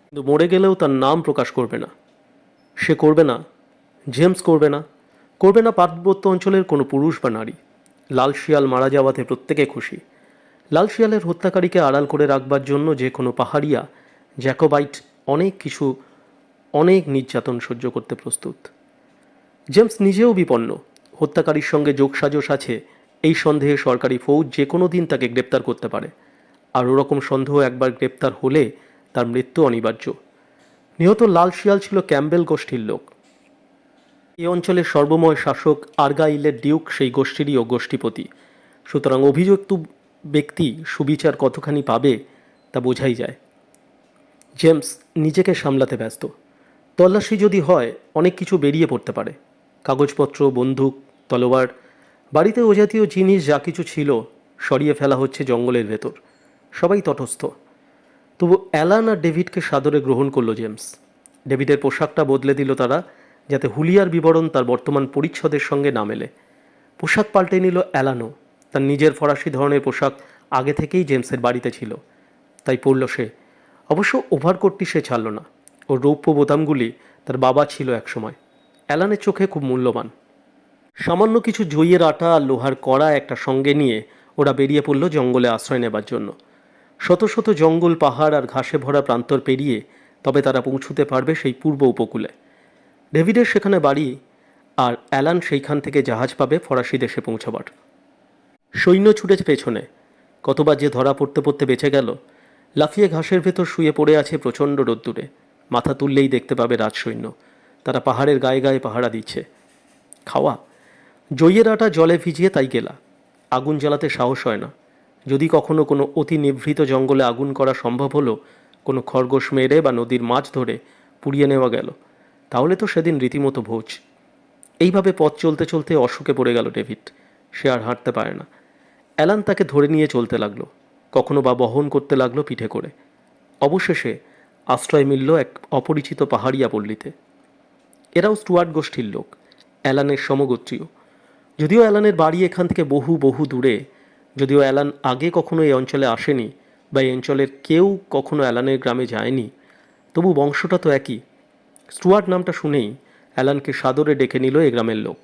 কিন্তু মরে গেলেও তার নাম প্রকাশ করবে না। সে করবে না, জেমস করবে না, করবে না পার্বত্য অঞ্চলের কোনো পুরুষ বা নারী। লাল শিয়াল মারা যাওয়াতে প্রত্যেকে খুশি। লাল শিয়ালের হত্যাকারীকে আড়াল করে রাখবার জন্য যে কোনো পাহাড়িয়া জ্যাকোবাইট অনেক নির্যাতন সহ্য করতে প্রস্তুত। জেমস নিজেও বিপন্ন। হত্যাকারীর সঙ্গে যোগসাজশ আছে এই সন্দেহে সরকারি ফৌজ যে কোনো দিন তাকে গ্রেপ্তার করতে পারে, আর ওরকম সন্দেহ একবার গ্রেপ্তার হলে তার মৃত্যু অনিবার্য। নিহত লাল শিয়াল ছিল ক্যাম্বেল গোষ্ঠীর লোক। এই অঞ্চলের সর্বময় শাসক আর্গাইলের ডিউক সেই গোষ্ঠীরই ও গোষ্ঠীপতি। সুতরাং অভিযুক্ত ব্যক্তি সুবিচার কতখানি পাবে তা বোঝাই যায়। জেমস নিজেকে সামলাতে ব্যস্ত। তল্লাশি যদি হয় অনেক কিছু বেরিয়ে পড়তে পারে। কাগজপত্র, বন্দুক, তলোয়ার, বাড়িতে ও জাতীয় জিনিস যা কিছু ছিল সরিয়ে ফেলা হচ্ছে জঙ্গলের ভেতর। সবাই তটস্থ। তবু অ্যালান আর ডেভিডকে সাদরে গ্রহণ করল জেমস। ডেভিডের পোশাকটা বদলে দিল তারা, যাতে হুলিয়ার বিবরণ তার বর্তমান পরিচ্ছদের সঙ্গে না মেলে। পোশাক পাল্টে নিল অ্যালানও। তার নিজের ফরাসি ধরনের পোশাক আগে থেকেই জেমসের বাড়িতে ছিল, তাই পরল সে। অবশ্য ওভারকোটটি সে ছাড়ল না। ওর রৌপ্য বোতামগুলি তার বাবা ছিল একসময়। অ্যালানের চোখে খুব মূল্যবান। সামান্য কিছু জইয়ের আটা আর লোহার কড়া একটা সঙ্গে নিয়ে ওরা বেরিয়ে পড়ল জঙ্গলে আশ্রয় নেবার জন্য। শত শত জঙ্গল, পাহাড় আর ঘাসে ভরা প্রান্তর পেরিয়ে তবে তারা পৌঁছতে পারবে সেই পূর্ব উপকূলে। ডেভিডের সেখানে বাড়ি, আর অ্যালান সেইখান থেকে জাহাজ পাবে ফরাসি দেশে পৌঁছাবার। সৈন্য ছুটেছে পেছনে। কতবার যে ধরা পড়তে পড়তে বেঁচে গেল। লাফিয়ে ঘাসের ভেতর শুয়ে পড়ে আছে প্রচণ্ড রোদ্দুরে। মাথা তুললেই দেখতে পাবে রাজসৈন্য। তারা পাহাড়ের গায়ে গায়ে পাহারা দিচ্ছে। খাওয়া জইয়ের আটা জলে ভিজিয়ে তাই গেলা। আগুন জ্বালাতে সাহস হয় না। যদি কখনো কোনো অতি নিভৃত জঙ্গলে আগুন করা সম্ভব হলো, কোনো খরগোশ মেরে বা নদীর মাছ ধরে পুড়িয়ে নেওয়া গেল, তাহলে তো সেদিন রীতিমতো ভোজ। এইভাবে পথ চলতে চলতে অসুখে পড়ে গেল ডেভিড। সে আর হাঁটতে পারে না। অ্যালান তাকে ধরে নিয়ে চলতে লাগলো, কখনো বা বহন করতে লাগলো পিঠে করে। অবশেষে আশ্রয় মিলল এক অপরিচিত পাহাড়িয়া পল্লীতে। এরাও স্টুয়ার্ট গোষ্ঠীর লোক, অ্যালানের সমগোত্রীয়। যদিও অ্যালানের বাড়ি এখান থেকে বহু বহু দূরে, যদিও অ্যালান আগে কখনো এই অঞ্চলে আসেনি বা এই অঞ্চলের কেউ কখনো অ্যালানের গ্রামে যায়নি, তবু বংশটা তো একই। স্টুয়ার্ট নামটা শুনেই অ্যালানকে সাদরে ডেকে নিল এ গ্রামের লোক।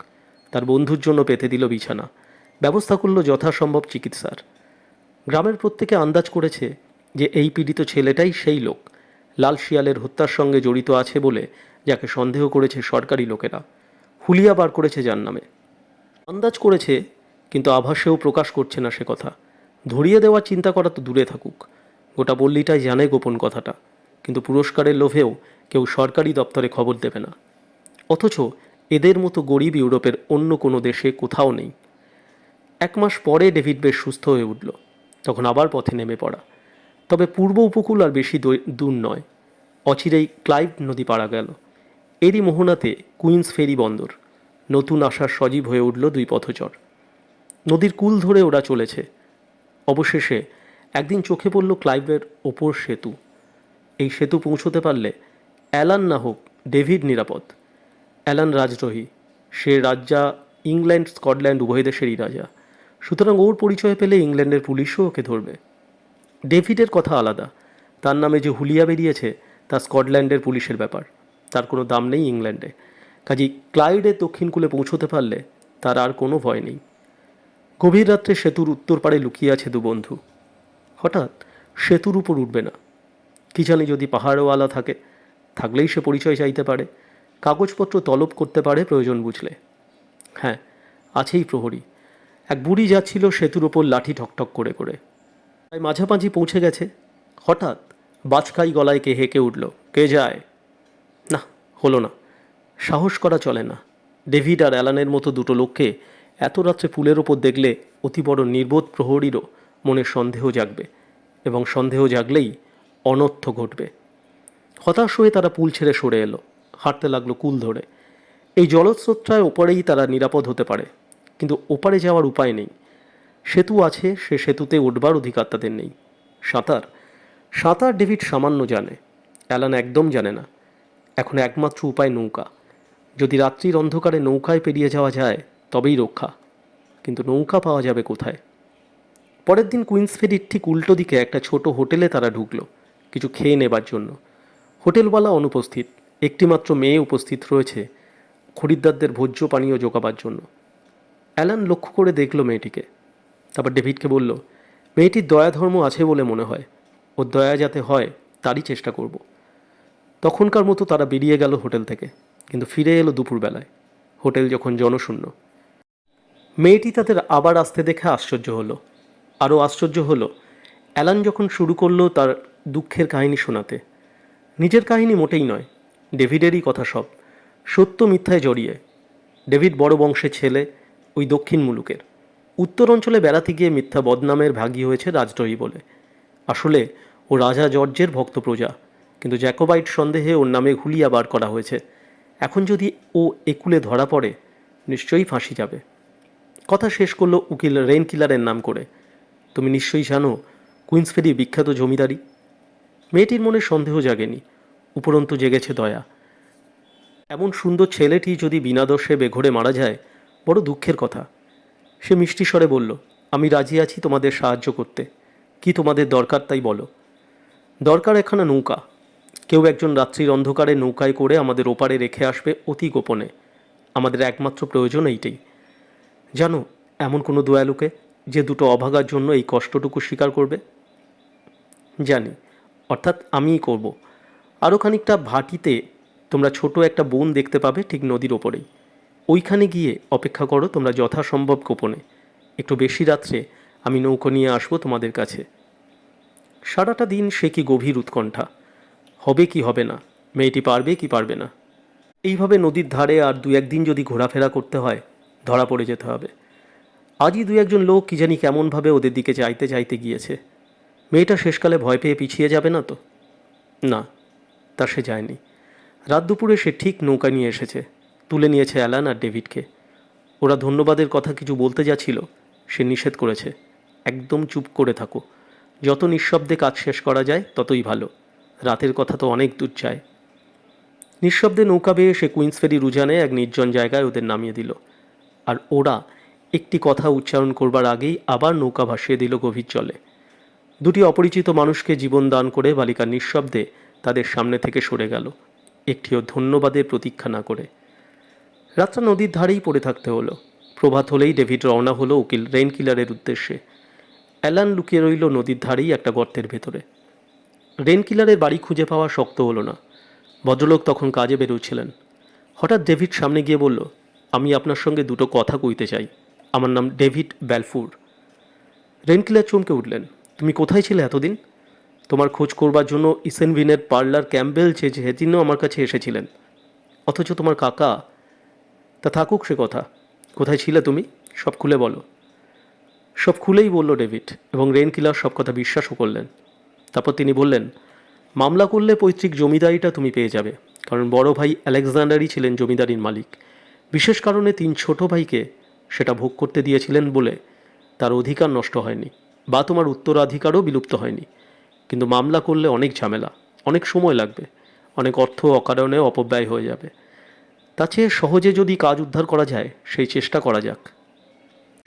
তার বন্ধুর জন্য পেতে দিল বিছানা, ব্যবস্থা করল যথাসম্ভব চিকিৎসার। গ্রামের প্রত্যেকে আন্দাজ করেছে যে এই পীড়িত ছেলেটাই সেই লোক, লাল শিয়ালের হত্যার সঙ্গে জড়িত আছে বলে যাকে সন্দেহ করেছে সরকারি লোকেরা। হুলিয়া বার করেছে যার নামে। আন্দাজ করেছে, কিন্তু আভাসেও প্রকাশ করছে না সে কথা। ধরিয়ে দেওয়ার চিন্তা করা তো দূরে থাকুক, গোটা পল্লীটাই জানে গোপন কথাটা, কিন্তু পুরস্কারের লোভেও কেউ সরকারি দপ্তরে খবর দেবে না। অথচ এদের মতো গরিব ইউরোপের অন্য কোনো দেশে কোথাও নেই। 1 মাস পরে ডেভিড বেশ সুস্থ হয়ে উঠল। তখন আবার পথে নেমে পড়া। তবে পূর্ব উপকূল আর বেশি দূর নয়। অচিরেই ক্লাইভ নদী পাড়া গেল। এরই মোহনাতে কুইন্স ফেরি বন্দর। নতুন আশার সজীব হয়ে উঠল 2 পথচর। নদীর কূল ধরে ওরা চলেছে। অবশেষে একদিন চোখে পড়ল ক্লাইভের ওপর সেতু। এই সেতু পৌঁছতে পারলে অ্যালান না হোক ডেভিড নিরাপদ। অ্যালান রাজদ্রোহী। সে রাজা ইংল্যান্ড, স্কটল্যান্ড উভয় দেশেরই রাজা। সুতরাং ওর পরিচয় পেলে ইংল্যান্ডের পুলিশও ওকে ধরবে। ডেভিডের কথা আলাদা। তার নামে যে হুলিয়া বেরিয়েছে তা স্কটল্যান্ডের পুলিশের ব্যাপার। তার কোনো দাম নেই ইংল্যান্ডে। কাজেই ক্লাইডের দক্ষিণ কূলে পৌঁছতে পারলে তার আর কোনো ভয় নেই। গভীর রাত্রে সেতুর উত্তর পাড়ে লুকিয়ে আছে 2 বন্ধু। হঠাৎ সেতুর উপর উঠবে না। কি জানি যদি পাহাড়ওয়ালা থাকে, থাকলেই সে পরিচয় চাইতে পারে, কাগজপত্র তলব করতে পারে প্রয়োজন বুঝলে। হ্যাঁ, আছেই প্রহরী। এক বুড়ি যাচ্ছিল সেতুর ওপর লাঠি ঠকঠক করে করে। তাই মাঝামাঝি পৌঁছে গেছে। হঠাৎ বাজকাই গলায় কে হেঁকে উঠল, কে যায়? না, হলো না। সাহস করা চলে না। ডেভিড আর অ্যালানের মতো 2 লোককে এত রাত্রে পুলের ওপর দেখলে অতি বড় নির্বোধ প্রহরীরও মনে সন্দেহ জাগবে, এবং সন্দেহ জাগলেই অনর্থ ঘটবে। হতাশ হয়ে তারা পুল ছেড়ে সরে এলো, হাঁটতে লাগলো কুল ধরে। এই জলস্রোতটায় ওপারেই তারা নিরাপদ হতে পারে, কিন্তু ওপারে যাওয়ার উপায় নেই। সেতু আছে, সে সেতুতে উঠবার অধিকার তাদের নেই। সাঁতার ডেভিড সামান্য জানে, অ্যালান একদম জানে না। এখন একমাত্র উপায় নৌকা। যদি রাত্রির অন্ধকারে নৌকায় পেরিয়ে যাওয়া যায় তবেই রক্ষা, কিন্তু নৌকা পাওয়া যাবে কোথায়? পরের দিন কুইন্স ফেরির ঠিক উল্টো দিকে একটা ছোট হোটেলে তারা ঢুকলো কিছু খেয়ে নেবার জন্য। হোটেলওয়ালা অনুপস্থিত। একটিমাত্র মেয়ে উপস্থিত রয়েছে খরিদ্দারদের ভোজ্য পানীয় জোগাবার জন্য। অ্যালান লক্ষ্য করে দেখল মেয়েটিকে। তারপর ডেভিডকে বলল, মেয়েটির দয়া ধর্ম আছে বলে মনে হয়, ওর দয়া যাতে হয় তারই চেষ্টা করব। তখনকার মতো তারা বেরিয়ে গেল হোটেল থেকে, কিন্তু ফিরে এলো দুপুরবেলায়। হোটেল যখন জনশূন্য। মেয়েটি তাদের আবার আসতে দেখে আশ্চর্য হলো। আরও আশ্চর্য হলো অ্যালান যখন শুরু করলো তার দুঃখের কাহিনী শোনাতে। নিজের কাহিনী মোটেই নয়, ডেভিডেরই কথা সব, সত্য মিথ্যায় জড়িয়ে। ডেভিড বড় বংশের ছেলে, ওই দক্ষিণ মুলুকের। উত্তর অঞ্চলে বেড়াতে গিয়ে মিথ্যা বদনামের ভাগী হয়েছে রাজদ্রোহী বলে। আসলে ও রাজা জর্জের ভক্ত প্রজা, কিন্তু জ্যাকোবাইট সন্দেহে ওর নামে হুলিয়া বার করা হয়েছে। এখন যদি ও একুলে ধরা পড়ে, নিশ্চয়ই ফাঁসি যাবে। কথা শেষ করলো উকিল রেন কিলারের নাম করে। তুমি নিশ্চয়ই জানো কুইন্সফেরি বিখ্যাত জমিদারি। মেয়েটির মনে সন্দেহ জাগেনি, উপরন্তু জেগেছে দয়া। এমন সুন্দর ছেলেটি যদি বিনা দোষে বেঘরে মারা যায়, বড় দুঃখের কথা। সে মিষ্টি স্বরে বলল, আমি রাজি আছি তোমাদের সাহায্য করতে। কি তোমাদের দরকার তাই বলো। দরকার একখানা নৌকা। কেউ একজন রাত্রির অন্ধকারে নৌকায় করে আমাদের ওপারে রেখে আসবে অতি গোপনে। আমাদের একমাত্র প্রয়োজন এইটাই। জানো এমন কোনো দয়ালুকে যে দুটো অভাগার জন্য এই কষ্টটুকু স্বীকার করবে? জানি, অর্থাৎ আমিই করব। আরও খানিকটা ভাটিতে তোমরা ছোট একটা বন দেখতে পাবে, ঠিক নদীর ওপরেই। ওইখানে গিয়ে অপেক্ষা করো তোমরা যথাসম্ভব গোপনে। একটু বেশি রাত্রে আমি নৌকো নিয়ে আসবো তোমাদের কাছে। সারাটা দিন সে কি গভীর উৎকণ্ঠা। হবে কি হবে না, মেয়েটি পারবে কি পারবে না। এইভাবে নদীর ধারে আর দু একদিন যদি ঘোরাফেরা করতে হয়, ধরা পড়ে যেতে হবে। আজই দু একজন লোক কি জানি কেমনভাবে ওদের দিকে চাইতে চাইতে গিয়েছে। মেয়েটা শেষকালে ভয় পেয়ে পিছিয়ে যাবে না তো? না, তা সে যায়নি। রাত দুপুরে সে ঠিক নৌকা নিয়ে এসেছে, তুলে নিয়েছে অ্যালান আর ডেভিডকে। ওরা ধন্যবাদের কথা কিছু বলতে যাচ্ছিল, সে নিষেধ করেছে, একদম চুপ করে থাকো। যত নিঃশব্দে কাজ শেষ করা যায় ততই ভালো। রাতের কথা তো অনেক দূর যায়। নিঃশব্দে নৌকা বেয়ে সে কুইন্সফেরির উজানে এক নির্জন জায়গায় ওদের নামিয়ে দিল। আর ওরা একটি কথা উচ্চারণ করবার আগেই আবার নৌকা ভাসিয়ে দিল গভীর জলে। দুটি অপরিচিত মানুষকে জীবন দান করে বালিকা নিঃশব্দে তাদের সামনে থেকে সরে গেল, একটিও ধন্যবাদের প্রতীক্ষা না করে। রাতটা নদীর ধারেই পড়ে থাকতে হলো। প্রভাত হলেই ডেভিড রওনা হলো উকিল রেন কিলারের উদ্দেশ্যে। অ্যালান লুকিয়ে রইল নদীর ধারেই একটা গর্তের ভেতরে। রেন কিলারের বাড়ি খুঁজে পাওয়া শক্ত হলো না। ভদ্রলোক তখন কাজে বেরোচ্ছিলেন। হঠাৎ ডেভিড সামনে গিয়ে বলল, আমি আপনার সঙ্গে দুটো কথা কইতে চাই। আমার নাম ডেভিড ব্যালফুর। রেন কিলার চমকে উঠলেন, তুমি কোথায় ছিলে এতদিন? তোমার খোঁজ করবার জন্য ইসেনভিনের পার্লার ক্যাম্বেল যে সেদিনও আমার কাছে এসেছিলেন। অথচ তোমার কাকা। তা থাকুক সে কথা, কোথায় ছিলে তুমি? সব খুলে বলো। সব খুলেই বলল ডেভিড, এবং রেন কিলার সব কথা বিশ্বাসও করলেন। তারপর তিনি বললেন, মামলা করলে পৈতৃক জমিদারিটা তুমি পেয়ে যাবে, কারণ বড় ভাই আলেকজান্ডারই ছিলেন জমিদারির মালিক। বিশেষ কারণে 3 ছোট ভাইকে সেটা ভোগ করতে দিয়েছিলেন বলে তার অধিকার নষ্ট হয়নি, বা তোমার উত্তরাধিকারও বিলুপ্ত হয়নি। কিন্তু মামলা করলে অনেক ঝামেলা, অনেক সময় লাগবে, অনেক অর্থ অকারণে অপব্যয় হয়ে যাবে। তার চেয়ে সহজে যদি কাজ উদ্ধার করা যায় সেই চেষ্টা করা যাক।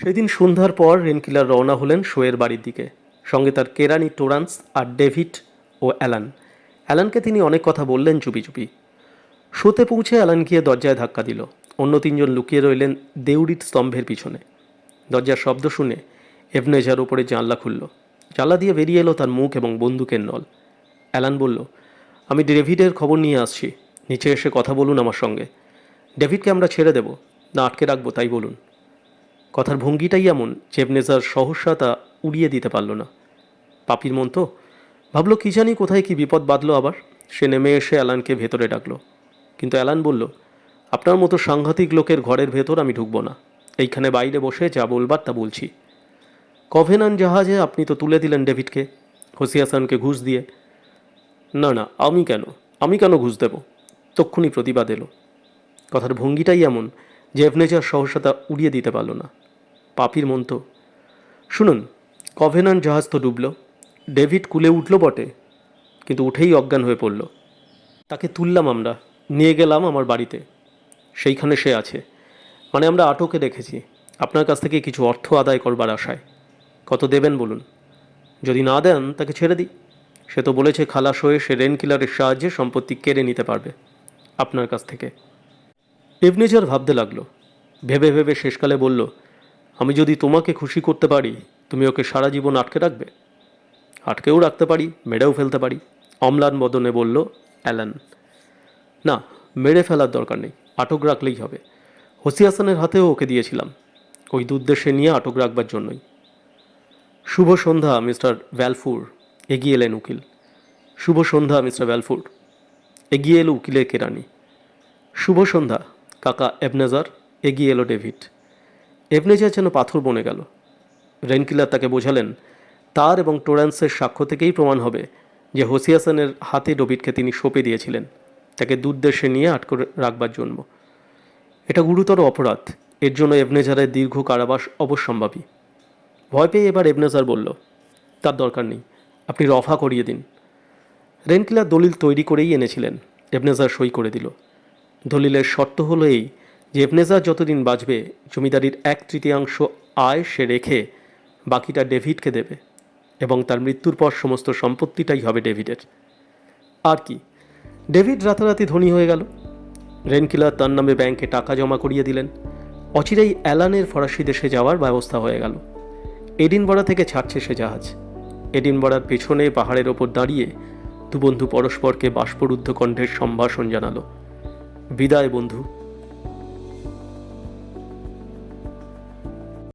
সেদিন সন্ধ্যার পর রেনকিলার রওনা হলেন শোয়ের বাড়ির দিকে, সঙ্গে তার কেরানি টোরান্স আর ডেভিড ও অ্যালান। অ্যালানকে তিনি অনেক কথা বললেন চুপি চুপি। শোতে পৌঁছে অ্যালান গিয়ে দরজায় ধাক্কা দিল। অন্য 3 জন লুকিয়ে রইলেন দেউড়ির স্তম্ভের পিছনে। দরজার শব্দ শুনে এভনেজার ওপরে জানলা খুলল। জানলা দিয়ে বেরিয়ে এলো তার মুখ এবং বন্দুকের নল। অ্যালান বলল, আমি ডেভিডের খবর নিয়ে আসছি, নিচে এসে কথা বলুন আমার সঙ্গে। ডেভিডকে আমরা ছেড়ে দেব না আটকে রাখবো তাই বলুন। কথার ভঙ্গিটাই এমন যে এভনেজার সহসা তা উড়িয়ে দিতে পারল না। পাপির মন তো, ভাবলো কি জানি কোথায় কি বিপদ বাঁধলো আবার। সে নেমে এসে অ্যালানকে ভেতরে ডাকলো, কিন্তু অ্যালান বলল, আপনার মতো সাংঘাতিক লোকের ঘরের ভেতর আমি ঢুকবো না। এইখানে বাইরে বসে যা বলবার তা বলছি। কভেনান্ট জাহাজে আপনি তো তুলে দিলেন ডেভিডকে, হোসিয়াসানকে ঘুষ দিয়ে। না না, আমি কেন ঘুষ দেব? তক্ষুনি প্রতিবাদ এলো। কথার ভঙ্গিটাই এমন যে এভনেজার সহসা উড়িয়ে দিতে পারল না। পাপির মন তো। শুনুন, কভেনান্ট জাহাজ তো ডুবল, ডেভিড কুলে উঠল বটে, কিন্তু উঠেই অজ্ঞান হয়ে পড়ল। তাকে তুললাম আমরা, নিয়ে গেলাম আমার বাড়িতে। সেইখানে সে আছে, মানে আমরা আটকে রেখেছি আপনার কাছ থেকে কিছু অর্থ আদায় করবার আশায়। কত দেবেন বলুন? যদি না দেন তাকে ছেড়ে দিই। সে তো বলেছে খালাস হয়ে সে রেন কিলারের সাহায্যে সম্পত্তি কেড়ে নিতে পারবে আপনার কাছ থেকে। এভনেজার ভাবতে লাগলো। ভেবে ভেবে শেষকালে বলল, আমি যদি তোমাকে খুশি করতে পারি তুমি ওকে সারা জীবন আটকে রাখবে? আটকেও রাখতে পারি, মেরেও ফেলতে পারি, অম্লান বদনে বলল অ্যালান। না, মেরে ফেলার দরকার নেই, আটক রাখলেই হবে। হোসি হাসানের হাতেও ওকে দিয়েছিলাম, ওই দুর্দেশে নিয়ে আটক রাখবার জন্যই। শুভ সন্ধ্যা মিস্টার ভ্যালফুর, এগিয়ে এলেন উকিল। শুভ সন্ধ্যা মিস্টার ভ্যালফুর, এগিয়ে এলো উকিলের কেরানি। শুভ সন্ধ্যা কাকা এবনেজার, এগিয়ে এলো ডেভিড। এবনেজার যেন পাথর বনে গেল। রেনকিলার তাকে বোঝালেন তার এবং টোরান্সের সাক্ষ্য থেকেই প্রমাণ হবে যে হোসি হাসানের হাতে ডেভিডকে তিনি সঁপে দিয়েছিলেন তাকে দুর্দেশে নিয়ে আটকে রাখবার জন্য। এটা গুরুতর অপরাধ, এর জন্য এবনেজারের দীর্ঘ কারাবাস অবশ্যম্ভাবী। ভয় পেয়ে এবার এবনেজার বলল, তার দরকার নেই, আপনি রফা করিয়ে দিন। রেনকিলার দলিল তৈরি করেই এনেছিলেন, এবনেজার সই করে দিল। দলিলের শর্ত হলো এই যে এবনেজার যতদিন বাঁচবে জমিদারির 1/3 আয় সে রেখে বাকিটা ডেভিডকে দেবে এবং তার মৃত্যুর পর সমস্ত সম্পত্তিটাই হবে ডেভিডের। আর কি, ডেভিড রাতারাতি ধনী হয়ে গেল। রেনকিলার তার নামে ব্যাংকে টাকা জমা করিয়ে দিলেন। অচিরেই অ্যালানের ফরাসি দেশে যাওয়ার ব্যবস্থা হয়ে গেল। এডিনবরা থেকে ছাড়ছে সে জাহাজ। এডিনবরার পেছনে পাহাড়ের ওপর দাঁড়িয়ে দু বন্ধু পরস্পরকে বাষ্পরুদ্ধ কণ্ঠের সম্ভাষণ জানালো, বিদায় বন্ধু।